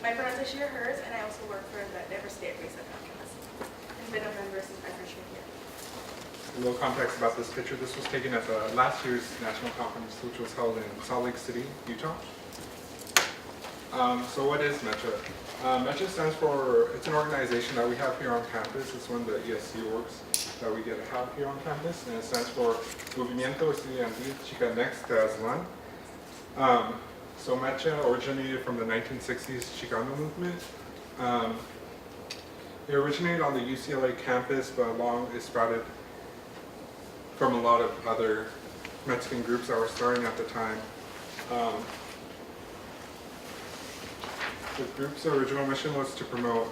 My pronouns are she or hers, and I also work for the Diversity at Research Campus. I've been a member since my freshman year. a little context about this picture. This was taken at the last year's national conference, which was held in Salt Lake City, Utah. So what is MECHA? MECHA stands for, it's an organization that we have here on campus. It's one of the ESC orgs that we get to have here on campus, and it stands for Movimiento Estudiantil Chicanx de Aztlán. So MECHA originated from the 1960s Chicano movement. It originated on the UCLA campus, but it sprouted from a lot of other Mexican groups that were starting at the time. The group's original mission was to promote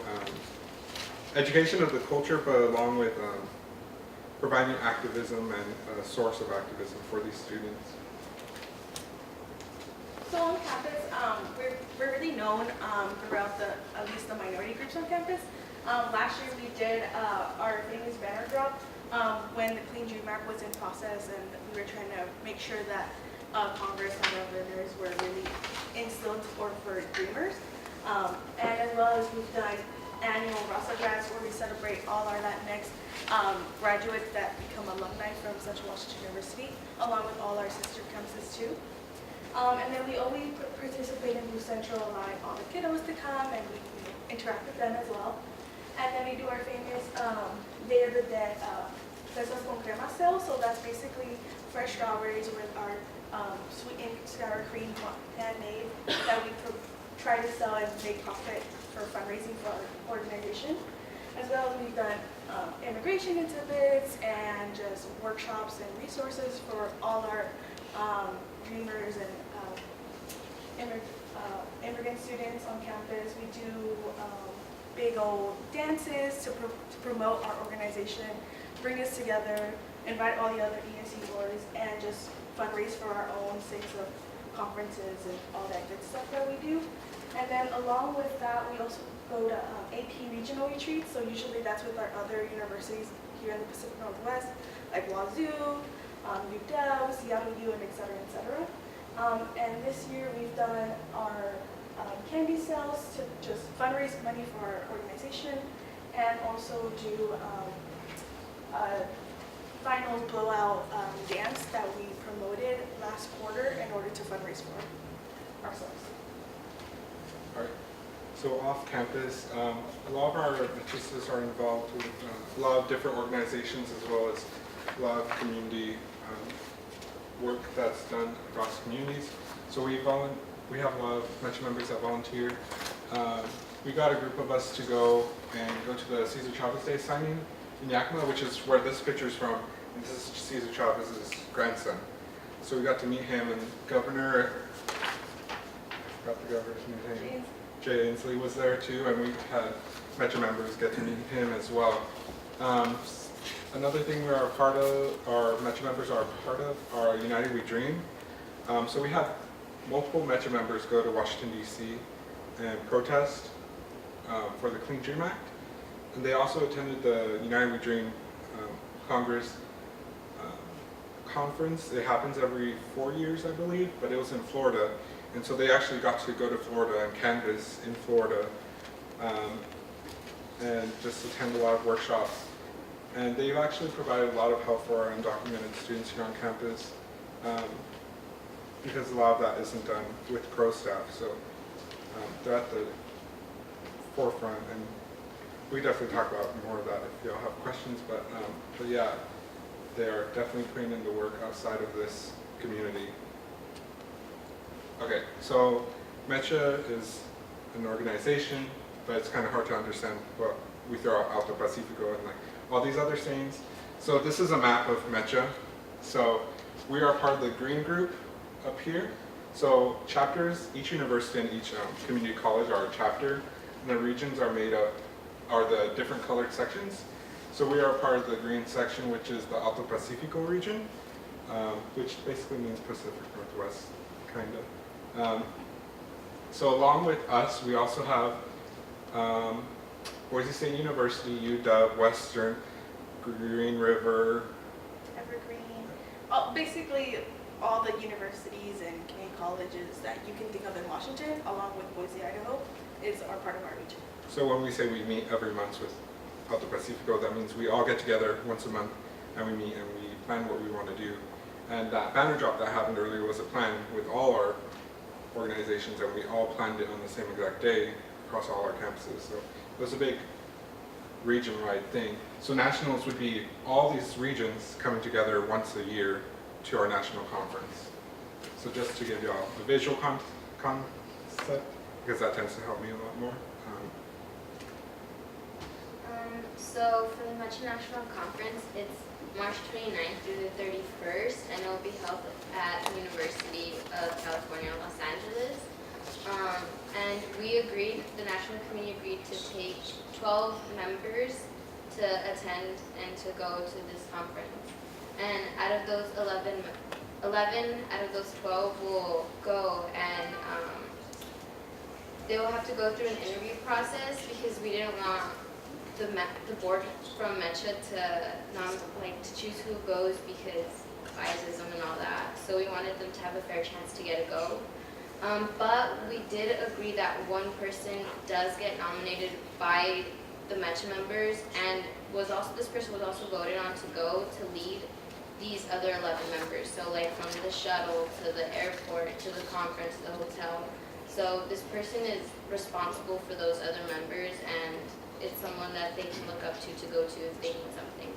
education of the culture, but along with providing activism and a source of activism for these students. So on campus, we're really known throughout at least the minority groups on campus. Last year we did our famous banner drop when the Clean Dream Act was in process, and we were trying to make sure that Congress and governors were really instilled support for dreamers. And as well as we've done annual Rasa Grads where we celebrate all our Latinx graduates that become alumni from Central Washington University, along with all our sister campuses too. And then we always participate in New Central, allowing all the kiddos to come, and we interact with them as well. And then we do our famous Day of the Dead Fresas con Crema sale. So that's basically fresh strawberries with our sweetened sour cream handmade that we try to sell and make profit for fundraising for our organization. As well as we've done immigration exhibits and just workshops and resources for all our dreamers and immigrant students on campus. We do big old dances to promote our organization, bring us together, invite all the other ESE orgs, and just fundraise for our own sakes of conferences and all that good stuff that we do. And then along with that, we also go to AP regional retreats. So usually that's with our other universities here in the Pacific Northwest, like Wazoo, UW, Seattle U, and et cetera, and this year we've done our candy sales to just fundraise money for our organization, and also do a finals blowout dance that we promoted last quarter in order to fundraise for ourselves. All right. So off campus, a lot of our matrices are involved with a lot of different organizations, as well as a lot of community work that's done across communities. So we have a lot of MECHA members that volunteer. We got a group of us to go to the Cesar Chavez Day signing in Yakima, which is where this picture is from. And this is Cesar Chavez's grandson. So we got to meet him, and Governor, I forgot the governor's name, Jay Inslee was there too, and we had MECHA members get to meet him as well. Another thing we are a part of, our MECHA members are a part of, are United We Dream. So we had multiple MECHA members go to Washington, D.C. and protest for the Clean Dream Act. And they also attended the United We Dream Congress conference. It happens every 4 years, I believe, but it was in Florida. And so they actually got to go to Florida and canvass in Florida and just attend a lot of workshops. And they've actually provided a lot of help for our undocumented students here on campus because a lot of that isn't done with Crow staff. So they're at the forefront, and we definitely talk about more of that if y'all have questions. But yeah, they are definitely putting in the work outside of this community. Okay, so MECHA is an organization, but it's kind of hard to understand what we throw out Alto Pacifico and like all these other sayings. So this is a map of MECHA. So we are part of the green group up here. So chapters, each university and each community college are a chapter, and the regions are made up, are the different colored sections. So we are part of the green section, which is the Alto Pacifico region, which basically means Pacific Northwest, kind of. So along with us, we also have Boise State University, UW, Western, Green River. Evergreen. Basically all the universities and community colleges that you can think of in Washington, along with Boise, Idaho, are part of our region. So when we say we meet every month with Alto Pacifico, that means we all get together once a month and we meet and we plan what we want to do. And that banner drop that happened earlier was a plan with all our organizations, and we all planned it on the same exact day across all our campuses. So it was a big region-wide thing. So nationals would be all these regions coming together once a year to our national conference. So just to give y'all a visual concept, because that tends to help me a lot more. So for the Metro National Conference, it's March 29th through the 31st, and it will be held at the University of California, Los Angeles. And we agreed, the National Committee agreed to take 12 members to attend and to go to this conference. And out of those 11 out of those 12 will go, and they will have to go through an interview process because we didn't want the board from Metro to choose who goes because biasism and all that. So we wanted them to have a fair chance to get a go. But we did agree that one person does get nominated by the Metro members, and this person was also voted on to go to lead these other 11 members. So like from the shuttle to the airport to the conference, the hotel. So this person is responsible for those other members, and it's someone that they can look up to go to if they need something.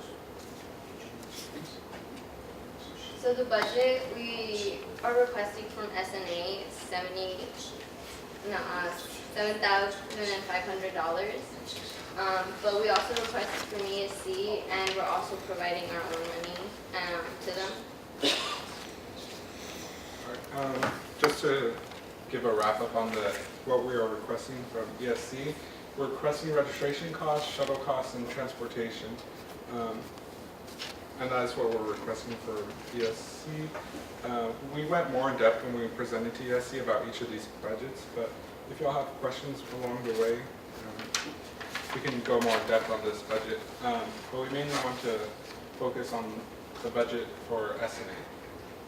So the budget, we are requesting from S&A $7,500. But we also requested from ESC, and we're also providing our own money to them. All right, just to give a wrap up on what we are requesting from ESC, we're requesting registration costs, shuttle costs, and transportation. And that is what we're requesting for ESC. We went more in depth when we presented to ESC about each of these budgets, but if y'all have questions along the way, we can go more in depth on this budget. But we mainly want to focus on the budget for S&A.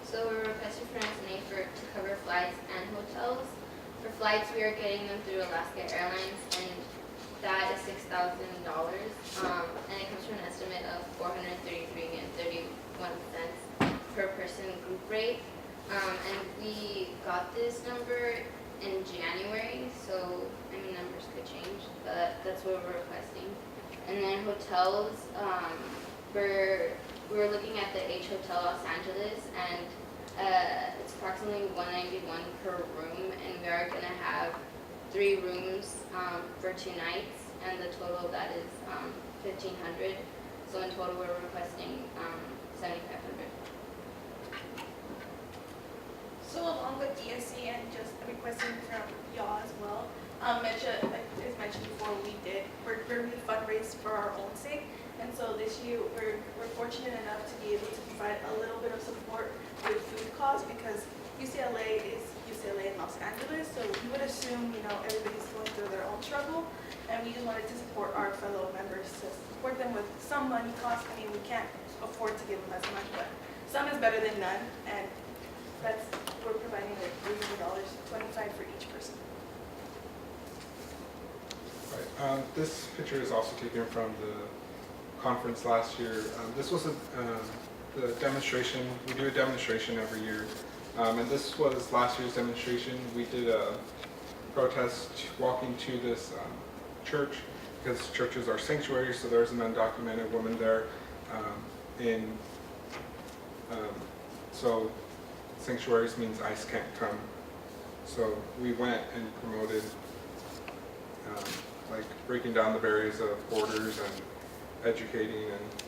So we're requesting for S&A to cover flights and hotels. For flights, we are getting them through Alaska Airlines, and that is $6,000. And it comes from an estimate of $433.31 per person group rate. And we got this number in January, so numbers could change, but that's what we're requesting. And then hotels, we're looking at the H Hotel Los Angeles, and it's approximately $191 per room, and we are going to have 3 rooms for 2 nights, and the total of that is $1,500. So in total, we're requesting $7,500. So along with ESC and just requesting from y'all as well, Metro, like as mentioned before, we're really fundraised for our own sake, and so this year we're fortunate enough to be able to provide a little bit of support with food costs, because UCLA is UCLA in Los Angeles, so we would assume everybody's going through their own struggle, and we just wanted to support our fellow members, to support them with some money costs. I mean, we can't afford to give them as much, but some is better than none, and we're providing like $300, $25 for each person. Right. This picture is also taken from the conference last year. This was the demonstration. We do a demonstration every year, and this was last year's demonstration. We did a protest walking to this church, because churches are sanctuaries, so there's an undocumented woman there. So sanctuaries means ICE can't come. So we went and promoted like breaking down the barriers of borders and educating, and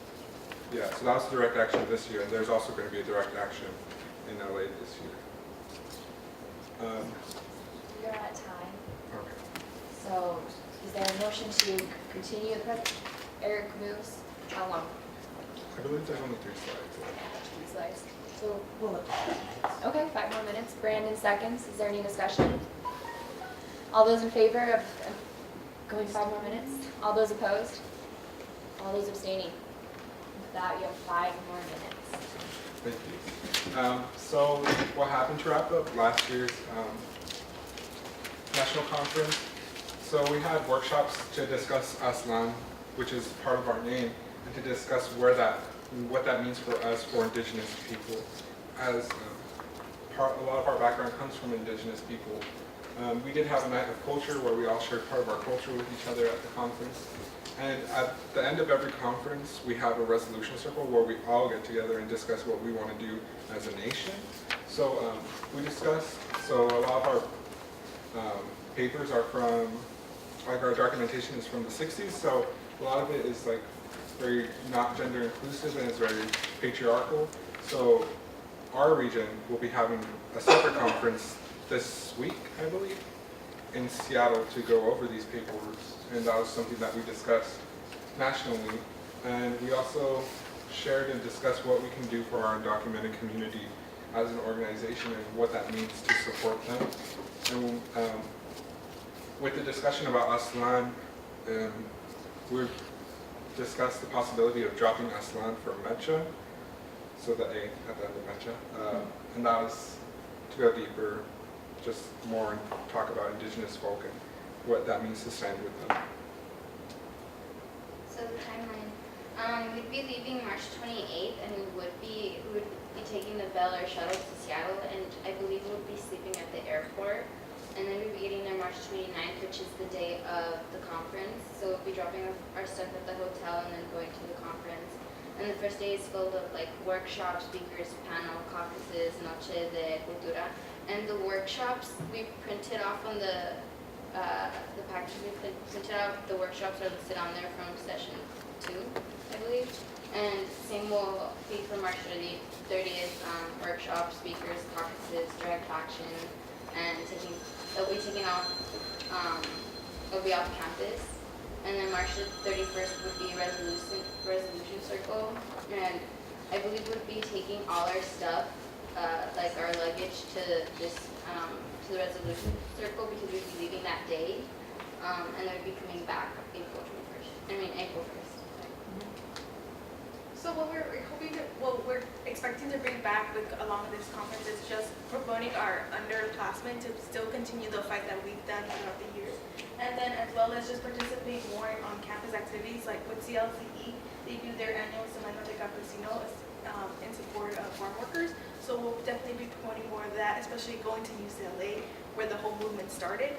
yeah, so that was direct action this year, and there's also going to be a direct action in LA this year. You're at time. Okay. So is there a motion to continue the prep? Eric moves. How long? I believe there's only 3 slides. 3 slides. So okay, 5 more minutes. Brandon seconds. Is there any discussion? All those in favor of going 5 more minutes? All those opposed? All those abstaining? With that, you have 5 more minutes. Thank you. So what happened to wrap up last year's national conference? So we had workshops to discuss Aslan, which is part of our name, and to discuss where that and what that means for us, for Indigenous people. As a lot of our background comes from Indigenous people. We did have a night of culture where we all shared part of our culture with each other at the conference. And at the end of every conference, we have a resolution circle where we all get together and discuss what we want to do as a nation. So we discussed, so a lot of our papers are from, like our documentation is from the 60s, so a lot of it is like very not gender inclusive and it's very patriarchal. So our region will be having a separate conference this week, I believe, in Seattle to go over these papers, and that was something that we discussed nationally. And we also shared and discussed what we can do for our undocumented community as an organization and what that means to support them. And with the discussion about Aslan, we discussed the possibility of dropping Aslan for Mecha, so the A at the end of Mecha, and that was to go deeper, just more and talk about Indigenous folk and what that means to stand with them. So the timeline, we'd be leaving March 28th, and we would be taking the Bell or shuttle to Seattle, and I believe we would be sleeping at the airport, and then we'd be getting there March 29th, which is the day of the conference. So we'll be dropping our stuff at the hotel and then going to the conference. And the first day is filled of like workshops, speakers, panel, caucuses, noche de cultura. And the workshops, we printed off on the package, we printed out the workshops are listed on there from session 2, I believe. And same will be for March 30th, workshops, speakers, caucuses, direct action, and they'll be taking off, it'll be off campus. And then March 31st would be resolution circle, and I believe we'd be taking all our stuff, like our luggage, to this to the resolution circle because we'd be leaving that day, and then we'd be coming back April 1st. So what we're we're expecting to bring back along with this conference is just promoting our underclassmen to still continue the fight that we've done throughout the years. And then as well as just participate more on campus activities, like with CLCE, they do their annual Semana de Campesinos in support of farm workers. So we'll definitely be promoting more of that, especially going to UCLA where the whole movement started.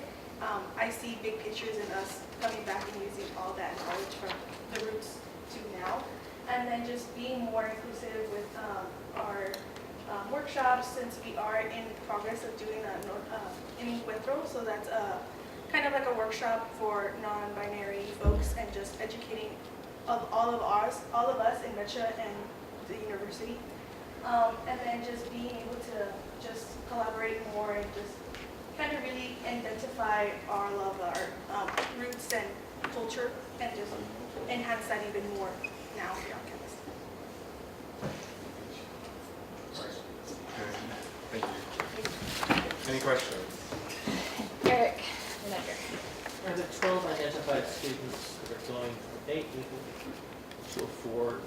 I see big pictures in us coming back and using all that knowledge from the roots to now. And then just being more inclusive with our workshops, since we are in progress of doing an encuentro, so that's kind of like a workshop for non-binary folks and just educating all of us in Mecha and the university. And then just being able to just collaborate more and just kind of really identify our love, our roots and culture, and just enhance that even more now here on campus. Thank you. Any questions? Eric. Are the 12 identified students that are going from 8 to afford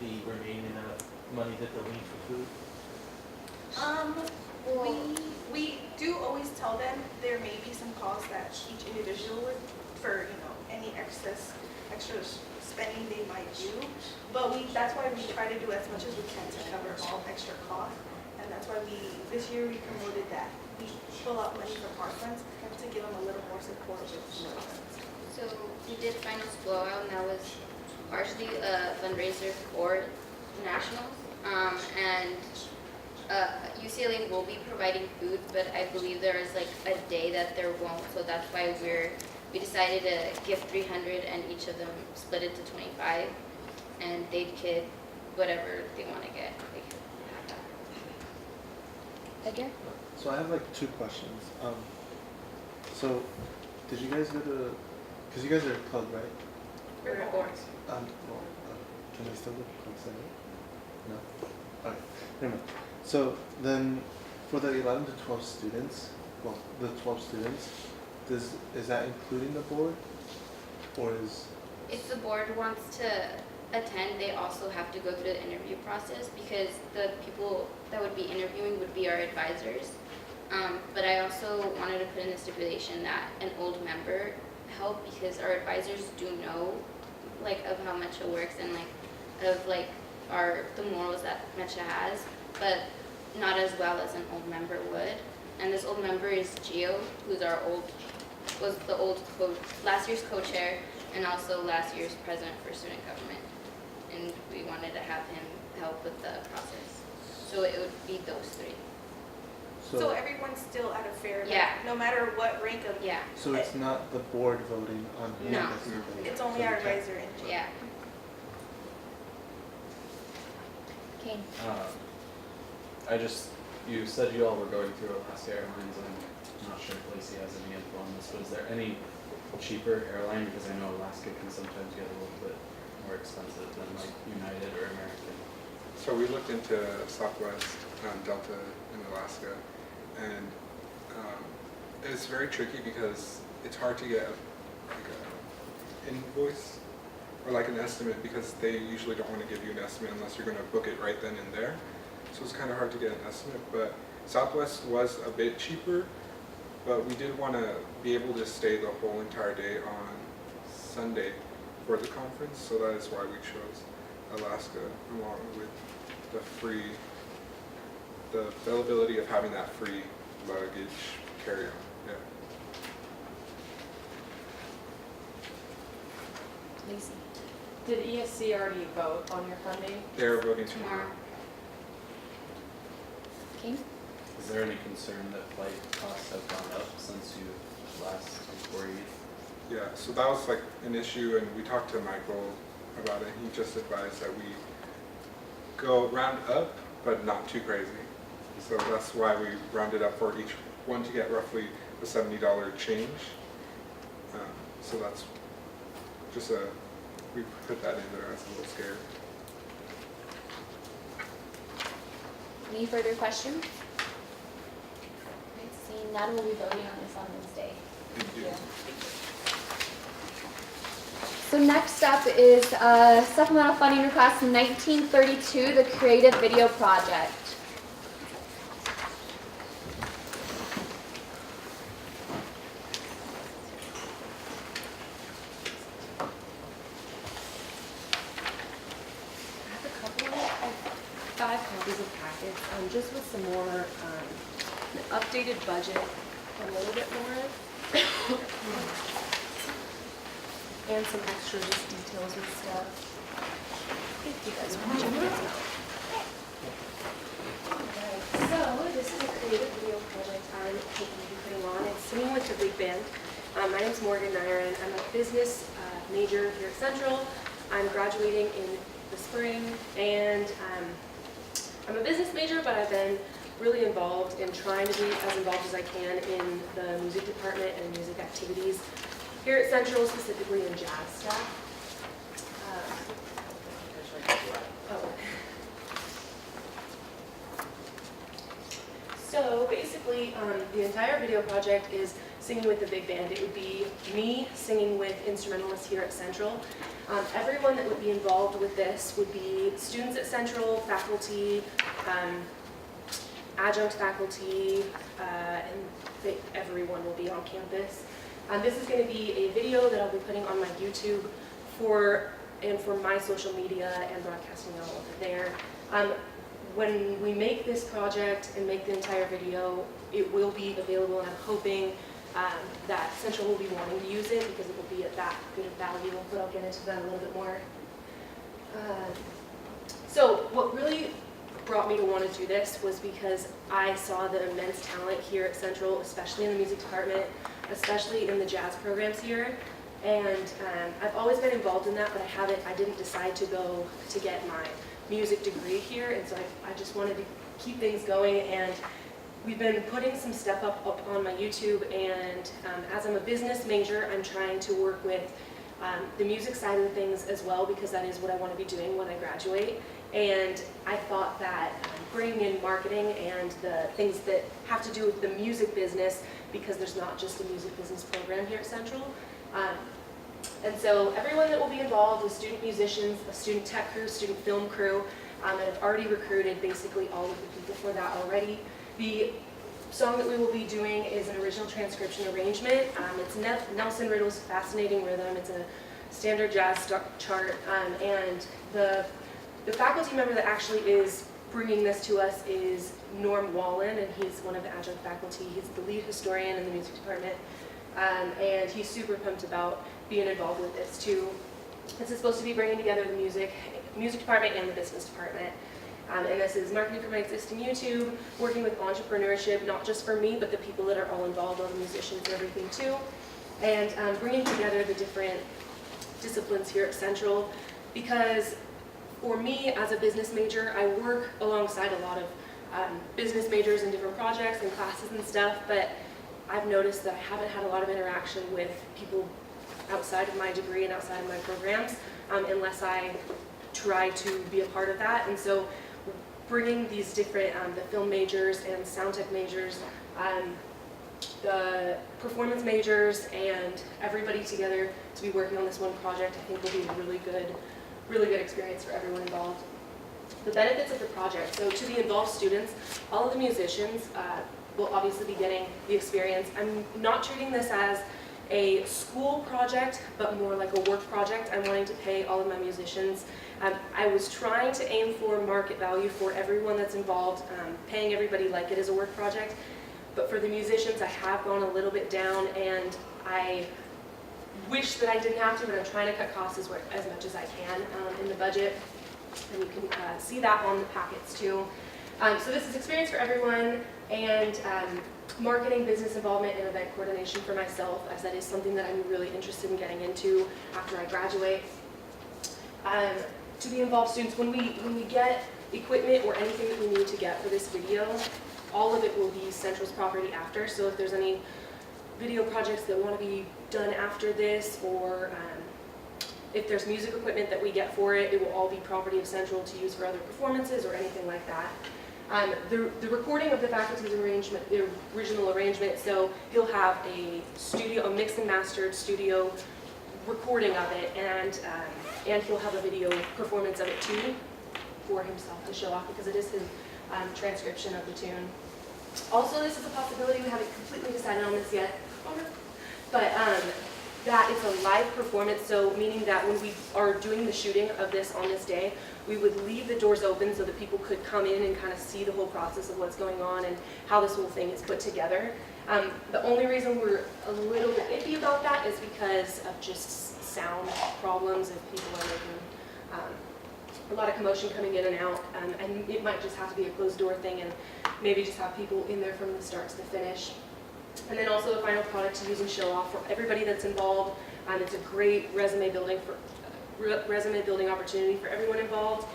the remaining amount of money that they'll need for food? We do always tell them there may be some costs that each individual would, for any extra spending they might do, but that's why we try to do as much as we can to cover all extra costs, and that's why this year we promoted that we pull out money from our funds to give them a little more support with funds. So we did finals blowout, and that was partially a fundraiser for nationals, and UCLA will be providing food, but I believe there is like a day that there won't, so that's why we decided to give 300 and each of them split it to 25, and they'd get whatever they want to get. They could have that. Again? So I have like 2 questions. So did you guys go to, because you guys are a club, right? We're boards. Can I still go to club Senate? No? Alright, never mind. So then for the 11 to 12 students, well, the 12 students, is that including the board, or is? If the board wants to attend, they also have to go through the interview process because the people that would be interviewing would be our advisors. But I also wanted to put in the stipulation that an old member help because our advisors do know like of how much it works and like of like the morals that Mecha has, but not as well as an old member would. And this old member is Gio, who's was the last year's co-chair and also last year's president for student government. And we wanted to have him help with the process. So it would be those three. So everyone's still at a fair, like, Yeah. no matter what rank of. Yeah. So it's not the board voting on who No. gets to vote. It's only So our we can't- advisor and. Yeah. Kane. You said you all were going through Alaska Airlines, and I'm not sure if Lacey has any info on this, but is there any cheaper airline? Because I know Alaska can sometimes get a little bit more expensive than like United or American. So we looked into Southwest, Delta, and Alaska, and it's very tricky because it's hard to get like an invoice or like an estimate because they usually don't want to give you an estimate unless you're going to book it right then and there. So it's kind of hard to get an estimate, but Southwest was a bit cheaper, but we did want to be able to stay the whole entire day on Sunday for the conference, so that is why we chose Alaska along with the availability of having that free luggage carry-on. Yeah. Lacey. Did ESC already vote on your funding? They're voting tomorrow. Kane? Is there any concern that flight costs have gone up since you last inquired? Yeah, so that was like an issue, and we talked to Michael about it. He just advised that we go round up, but not too crazy. So that's why we rounded up for each one to get roughly a $70 change. So that's just we put that in there. I was a little scared. Any further questions? Right, seeing none, we'll be voting on this on Wednesday. Thank you. So next up is supplemental funding request 1932, the Creative Video Project. Five copies of packets, just with some more, an updated budget, a little bit more. And some extra just details and stuff. If you guys want to check this out. Alright, so this is a creative video project I'm taking and putting on. It's singing with the big band. My name's Morgan Nyren. I'm a business major here at Central. I'm graduating in the spring, and I'm a business major, but I've been really involved in trying to be as involved as I can in the music department and music activities here at Central, specifically in jazz staff. So basically, the entire video project is singing with the big band. It would be me singing with instrumentalists here at Central. Everyone that would be involved with this would be students at Central, faculty, adjunct faculty, and everyone will be on campus. This is going to be a video that I'll be putting on my YouTube for my social media and broadcasting it all over there. When we make this project and make the entire video, it will be available, and I'm hoping that Central will be wanting to use it because it will be at that good of value, but I'll get into that a little bit more. So what really brought me to want to do this was because I saw the immense talent here at Central, especially in the music department, especially in the jazz programs here. And I've always been involved in that, but I didn't decide to go to get my music degree here, and so I just wanted to keep things going. And we've been putting some stuff up on my YouTube, and as I'm a business major, I'm trying to work with the music side of things as well, because that is what I want to be doing when I graduate. And I thought that bringing in marketing and the things that have to do with the music business, because there's not just a music business program here at Central. And so everyone that will be involved is student musicians, a student tech crew, student film crew, and I've already recruited basically all of the people for that already. The song that we will be doing is an original transcription arrangement. It's Nelson Riddle's Fascinating Rhythm. It's a standard jazz chart, and the The faculty member that actually is bringing this to us is Norm Wallen, and he's one of the adjunct faculty. He's the lead historian in the music department, and he's super pumped about being involved with this too. This is supposed to be bringing together the music department and the business department. And this is marketing for my existing YouTube, working with entrepreneurship, not just for me, but the people that are all involved, all the musicians and everything too. And bringing together the different disciplines here at Central, because for me as a business major, I work alongside a lot of business majors in different projects and classes and stuff, but I've noticed that I haven't had a lot of interaction with people outside of my degree and outside of my programs, unless I try to be a part of that. And so bringing these different, the film majors and sound tech majors, the performance majors, and everybody together to be working on this one project, I think will be a really good experience for everyone involved. The benefits of the project. So to the involved students, all of the musicians will obviously be getting the experience. I'm not treating this as a school project, but more like a work project. I'm wanting to pay all of my musicians. I was trying to aim for market value for everyone that's involved, paying everybody like it is a work project. But for the musicians, I have gone a little bit down, and I wish that I didn't have to, but I'm trying to cut costs as much as I can in the budget. And you can see that on the packets too. So this is experience for everyone, and marketing, business involvement, and event coordination for myself, as that is something that I'm really interested in getting into after I graduate. To the involved students, when we get equipment or anything that we need to get for this video, all of it will be Central's property after. So if there's any video projects that want to be done after this, or if there's music equipment that we get for it, it will all be property of Central to use for other performances or anything like that. The recording of the faculty's arrangement, the original arrangement, so he'll have a studio, a mixed and mastered studio recording of it, and he'll have a video performance of it too for himself to show off, because it is his transcription of the tune. Also, this is a possibility, we haven't completely decided on this yet, but that is a live performance, so meaning that when we are doing the shooting of this on this day, we would leave the doors open so that people could come in and kind of see the whole process of what's going on and how this whole thing is put together. The only reason we're a little bit iffy about that is because of just sound problems, if people are making a lot of commotion coming in and out, and it might just have to be a closed door thing, and maybe just have people in there from the start to the finish. And then also the final product to use and show off for everybody that's involved. It's a great resume building opportunity for everyone involved.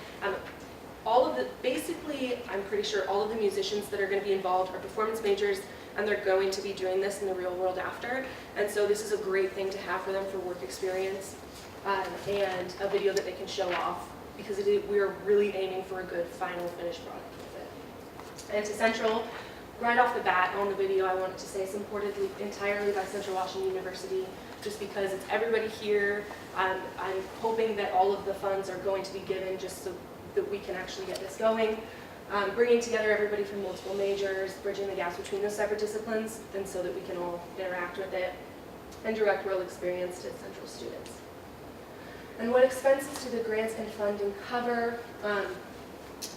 Basically, I'm pretty sure all of the musicians that are going to be involved are performance majors, and they're going to be doing this in the real world after. And so this is a great thing to have for them for work experience, and a video that they can show off, because we're really aiming for a good final finished product with it. And to Central, right off the bat on the video, I wanted to say it's supported entirely by Central Washington University, just because it's everybody here. I'm hoping that all of the funds are going to be given just so that we can actually get this going. Bringing together everybody from multiple majors, bridging the gaps between those separate disciplines, and so that we can all interact with it, and direct world experience to Central students. And what expenses do the grants and funding cover?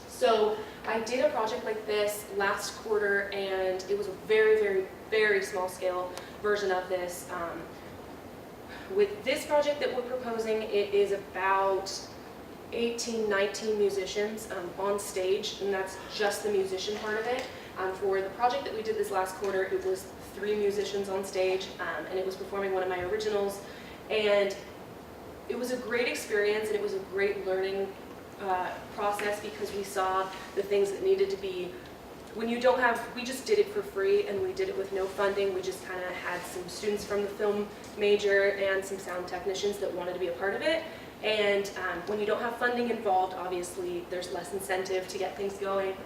So I did a project like this last quarter, and it was a very, very, very small scale version of this. With this project that we're proposing, it is about 18, 19 musicians on stage, and that's just the musician part of it. For the project that we did this last quarter, it was 3 musicians on stage, and it was performing one of my originals. And it was a great experience, and it was a great learning process, because we saw the things that needed to be, when you don't have, we just did it for free, and we did it with no funding. We just kind of had some students from the film major and some sound technicians that wanted to be a part of it. And when you don't have funding involved, obviously there's less incentive to get things going.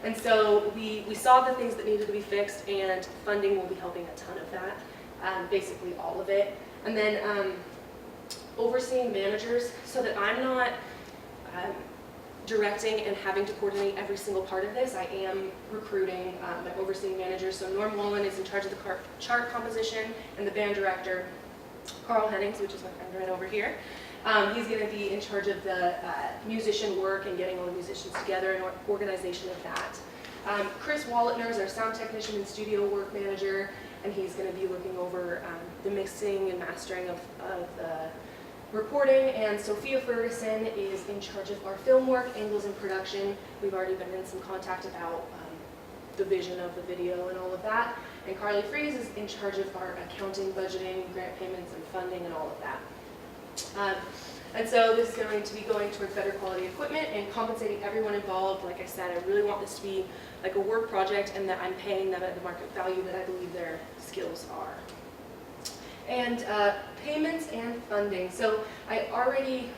And so we saw the things that needed to be fixed, and funding will be helping a ton of that, basically all of it. And then overseeing managers, so that I'm not directing and having to coordinate every single part of this. I am recruiting my overseeing managers. So Norm Wallen is in charge of the chart composition, and the band director, Carl Hennings, which is my friend right over here, He's going to be in charge of the musician work and getting all the musicians together and organization of that. Chris Walletner is our sound technician and studio work manager, and he's going to be looking over the mixing and mastering of the recording. And Sophia Ferguson is in charge of our film work, angles, and production. We've already been in some contact about the vision of the video and all of that. And Carly Fries is in charge of our accounting, budgeting, grant payments, and funding, and all of that. And so this is going to be going towards better quality equipment and compensating everyone involved. Like I said, I really want this to be like a work project, and that I'm paying them at the market value that I believe their skills are. And payments and funding. So I already,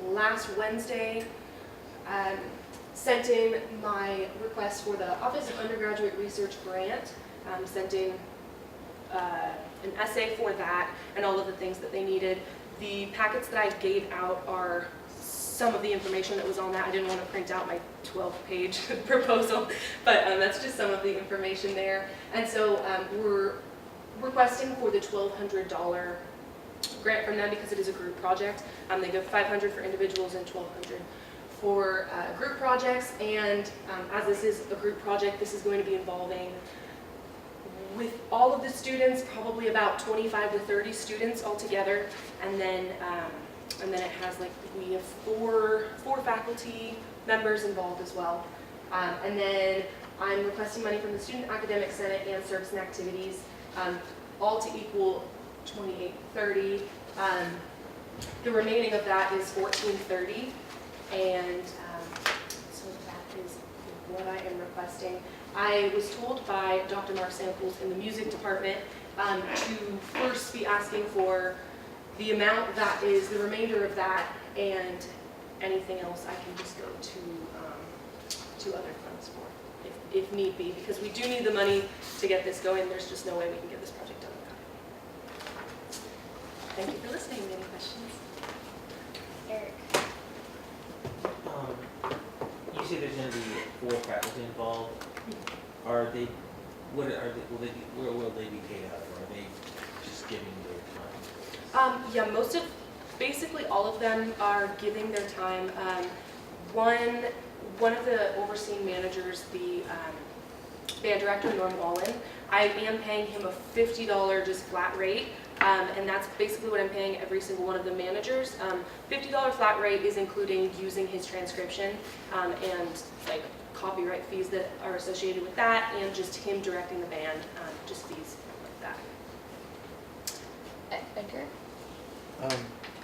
last Wednesday, sent in my request for the Office of Undergraduate Research grant, sent in an essay for that and all of the things that they needed. The packets that I gave out are some of the information that was on that. I didn't want to print out my 12-page proposal, but that's just some of the information there. And so we're requesting for the $1,200 grant from them because it is a group project. They give $500 for individuals and $1,200 for group projects. And as this is a group project, this is going to be involving, with all of the students, probably about 25 to 30 students altogether. And then it has, like, we have four faculty members involved as well. And then I'm requesting money from the Student Academic Senate and Service and Activities, all to equal $2,830. The remaining of that is $1,430, and so that is what I am requesting. I was told by Dr. Mark Samples in the music department to first be asking for the amount that is the remainder of that, and anything else I can just go to other funds for, if need be, because we do need the money to get this going. There's just no way we can get this project done without it. Thank you for listening. Any questions? Eric. You say there's going to be 4 faculty involved. Are they? What are they? Where will they be paid out, or are they just giving their time? Yeah, basically all of them are giving their time. One of the overseeing managers, the band director, Norm Wallen, I am paying him a $50 just flat rate, and that's basically what I'm paying every single one of the managers. $50 flat rate is including using his transcription and like copyright fees that are associated with that, and just him directing the band, just fees like that. Edgar? I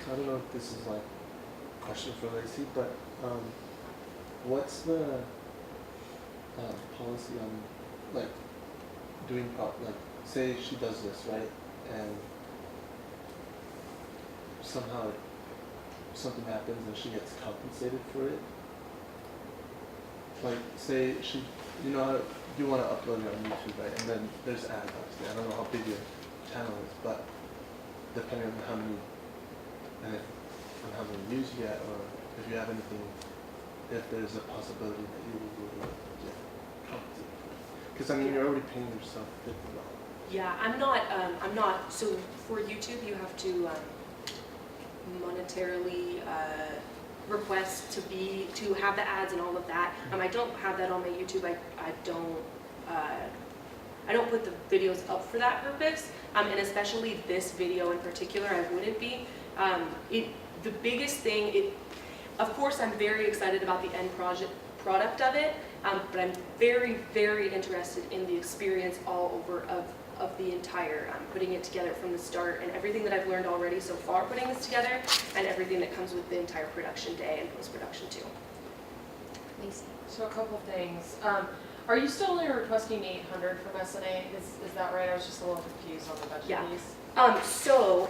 don't know if this is like a question for Lacey, but what's the policy on like doing like, say she does this, right, and somehow something happens and she gets compensated for it? Like, say she, you want to upload it on YouTube, right? And then there's ads, obviously. I don't know how big your channel is, but depending on how many, on how many views you get, or if you have anything, if there's a possibility that you will get compensated for it. Because I mean, you're already paying yourself $50. Yeah, I'm not. So for YouTube, you have to monetarily request to have the ads and all of that. I don't have that on my YouTube. I don't put the videos up for that purpose, and especially this video in particular, I wouldn't be. The biggest thing, of course, I'm very excited about the end product of it, but I'm very, very interested in the experience all over of the entire, putting it together from the start, and everything that I've learned already so far putting this together, and everything that comes with the entire production day and post-production too. Lacey. So a couple things. Are you still only requesting $800 from S&A? Is that right? I was just a little confused on the budget piece. So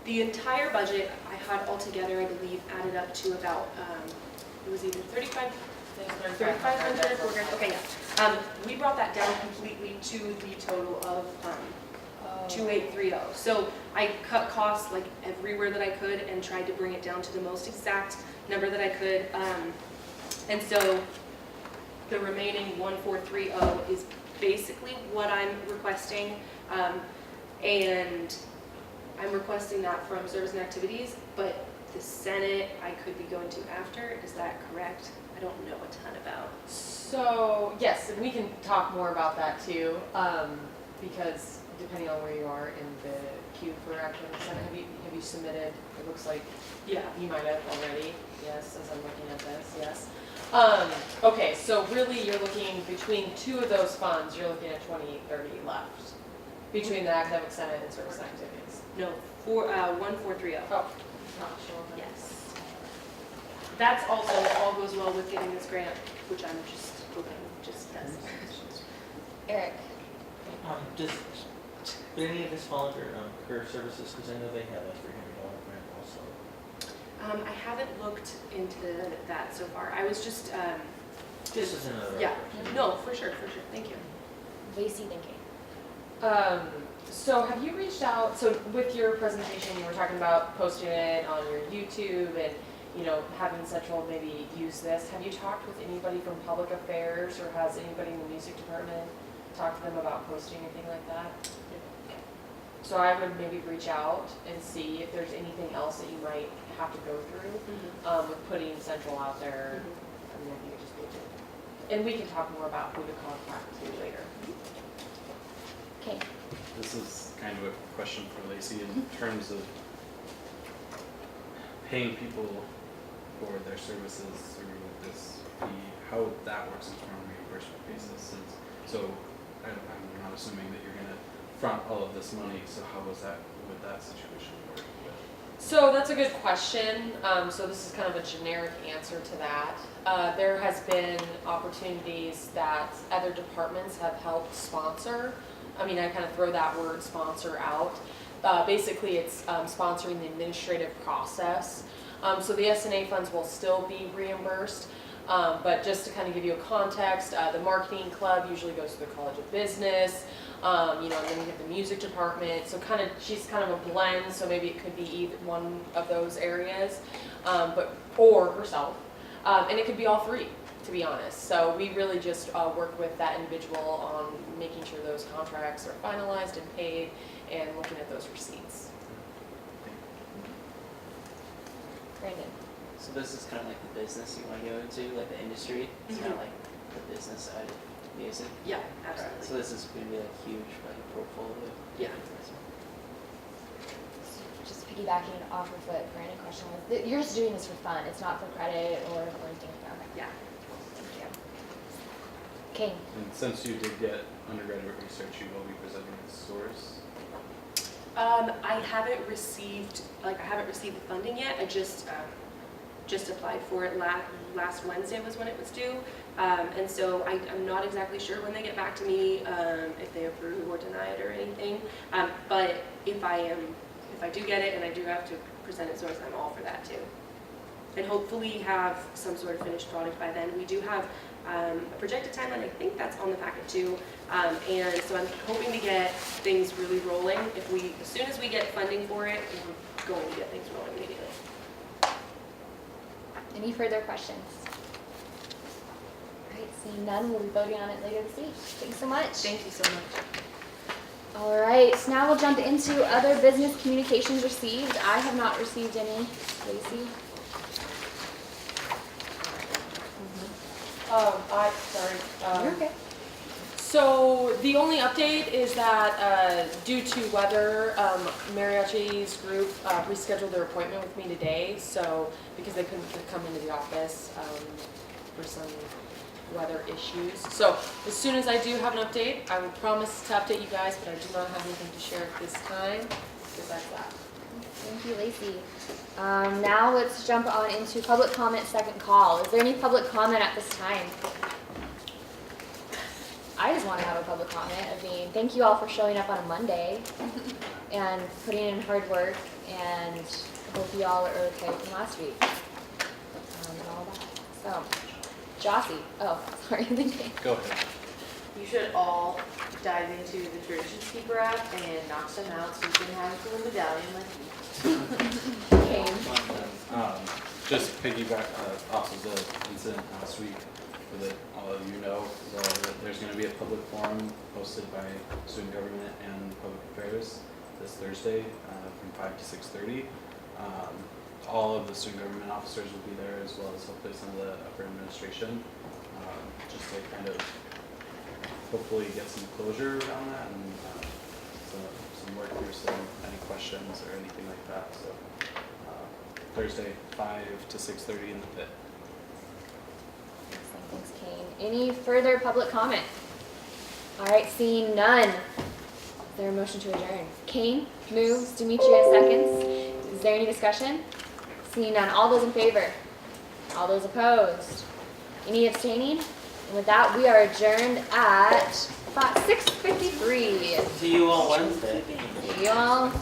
the entire budget I had altogether, I believe, added up to about, it was either $3,500. Okay, yeah. We brought that down completely to the total of 2,830. So I cut costs like everywhere that I could and tried to bring it down to the most exact number that I could. And so the remaining 1,430 is basically what I'm requesting. And I'm requesting that from Service and Activities, but the Senate I could be going to after, is that correct? I don't know a ton about. So, yes, and we can talk more about that too, because depending on where you are in the queue for academic senate, have you submitted? It looks like Yeah. you might have already, yes, as I'm looking at this, yes. Okay, so really you're looking between two of those funds, you're looking at 2830 left between the academic senate and service activities. No, 1430. Oh, not sure. Yes. That's also, all goes well with getting this grant, which I'm just hoping just does. Eric. Does any of this fall under career services? Because I know they have a $300 grant also. I haven't looked into that so far. I was just This is another yeah. opportunity. No, for sure. Thank you. Lacey thinking. So have you reached out, so with your presentation, you were talking about posting it on your YouTube and, you know, having Central maybe use this. Have you talked with anybody from public affairs, or has anybody in the music department talked to them about posting anything like that? So I would maybe reach out and see if there's anything else that you might have to go through with putting Central out there. And then you just and we can talk more about who to contact too later. Okay. This is kind of a question for Lacey in terms of paying people for their services through this fee, how that works on a reimbursement basis. So I'm not assuming that you're going to front all of this money, so how would that situation work? So that's a good question. So this is kind of a generic answer to that. There has been opportunities that other departments have helped sponsor. I mean, I kind of throw that word sponsor out. Basically, it's sponsoring the administrative process. So the S&A funds will still be reimbursed. But just to kind of give you a context, the marketing club usually goes to the College of Business. You know, and then we have the music department. So kind of, she's kind of a blend. So maybe it could be either one of those areas, or herself, and it could be all three, to be honest. So we really just work with that individual on making sure those contracts are finalized and paid, and looking at those receipts. Brandon. So this is kind of like the business you want to go into, like the industry. It's kind of like the business side of music. Yeah, absolutely. So this is going to be like huge, like portfolio. Yeah. Just piggybacking off of what Brandon question was, you're just doing this for fun. It's not for credit or anything like that. Yeah. Thank you. Okay. And since you did get undergraduate research, you will be presenting the source. I haven't received the funding yet. I just applied for it last Wednesday was when it was due, and so I'm not exactly sure when they get back to me, if they approve or deny it or anything. But if I do get it and I do have to present it source, I'm all for that too. And hopefully have some sort of finished product by then. We do have a projected timeline. I think that's on the packet too. And so I'm hoping to get things really rolling. As soon as we get funding for it, we're going to get things rolling immediately. Any further questions? All right, seeing none, we'll be voting on it later this week. Thanks so much. Thank you so much. All right, so now we'll jump into other business communications received. I have not received any. Lacey? You're okay. So the only update is that due to weather, Mariachi's group rescheduled their appointment with me today. So because they couldn't come into the office for some weather issues. So as soon as I do have an update, I will promise to update you guys, but I do not have anything to share at this time besides that. Thank you, Lacey. Now let's jump on into public comment second call. Is there any public comment at this time? I just want to have a public comment. I mean, thank you all for showing up on a Monday and putting in hard work, and I hope you all are okay from last week. And all that. So, Jossie. Oh, sorry. Go ahead. You should all dive into the Traditions Keeper app and knock some out so you can have a little medallion like me. Okay. Just piggyback off of the incident last week, so that all of you know, there's going to be a public forum hosted by Student Government and Public Affairs this Thursday from 5 to 6:30. all of the student government officers will be there, as well as hopefully some of the upper administration, just to kind of hopefully get some closure around that and some work through any questions or anything like that. So Thursday, 5 to 6:30 in the pit. Excellent. Thanks, Kane. Any further public comment? All right, seeing none. Is there a motion to adjourn? Kane moves, Demetria seconds. Is there any discussion? Seeing none. All those in favor? All those opposed? Any abstaining? And with that, we are adjourned at 6:53. See you on Wednesday. See you all.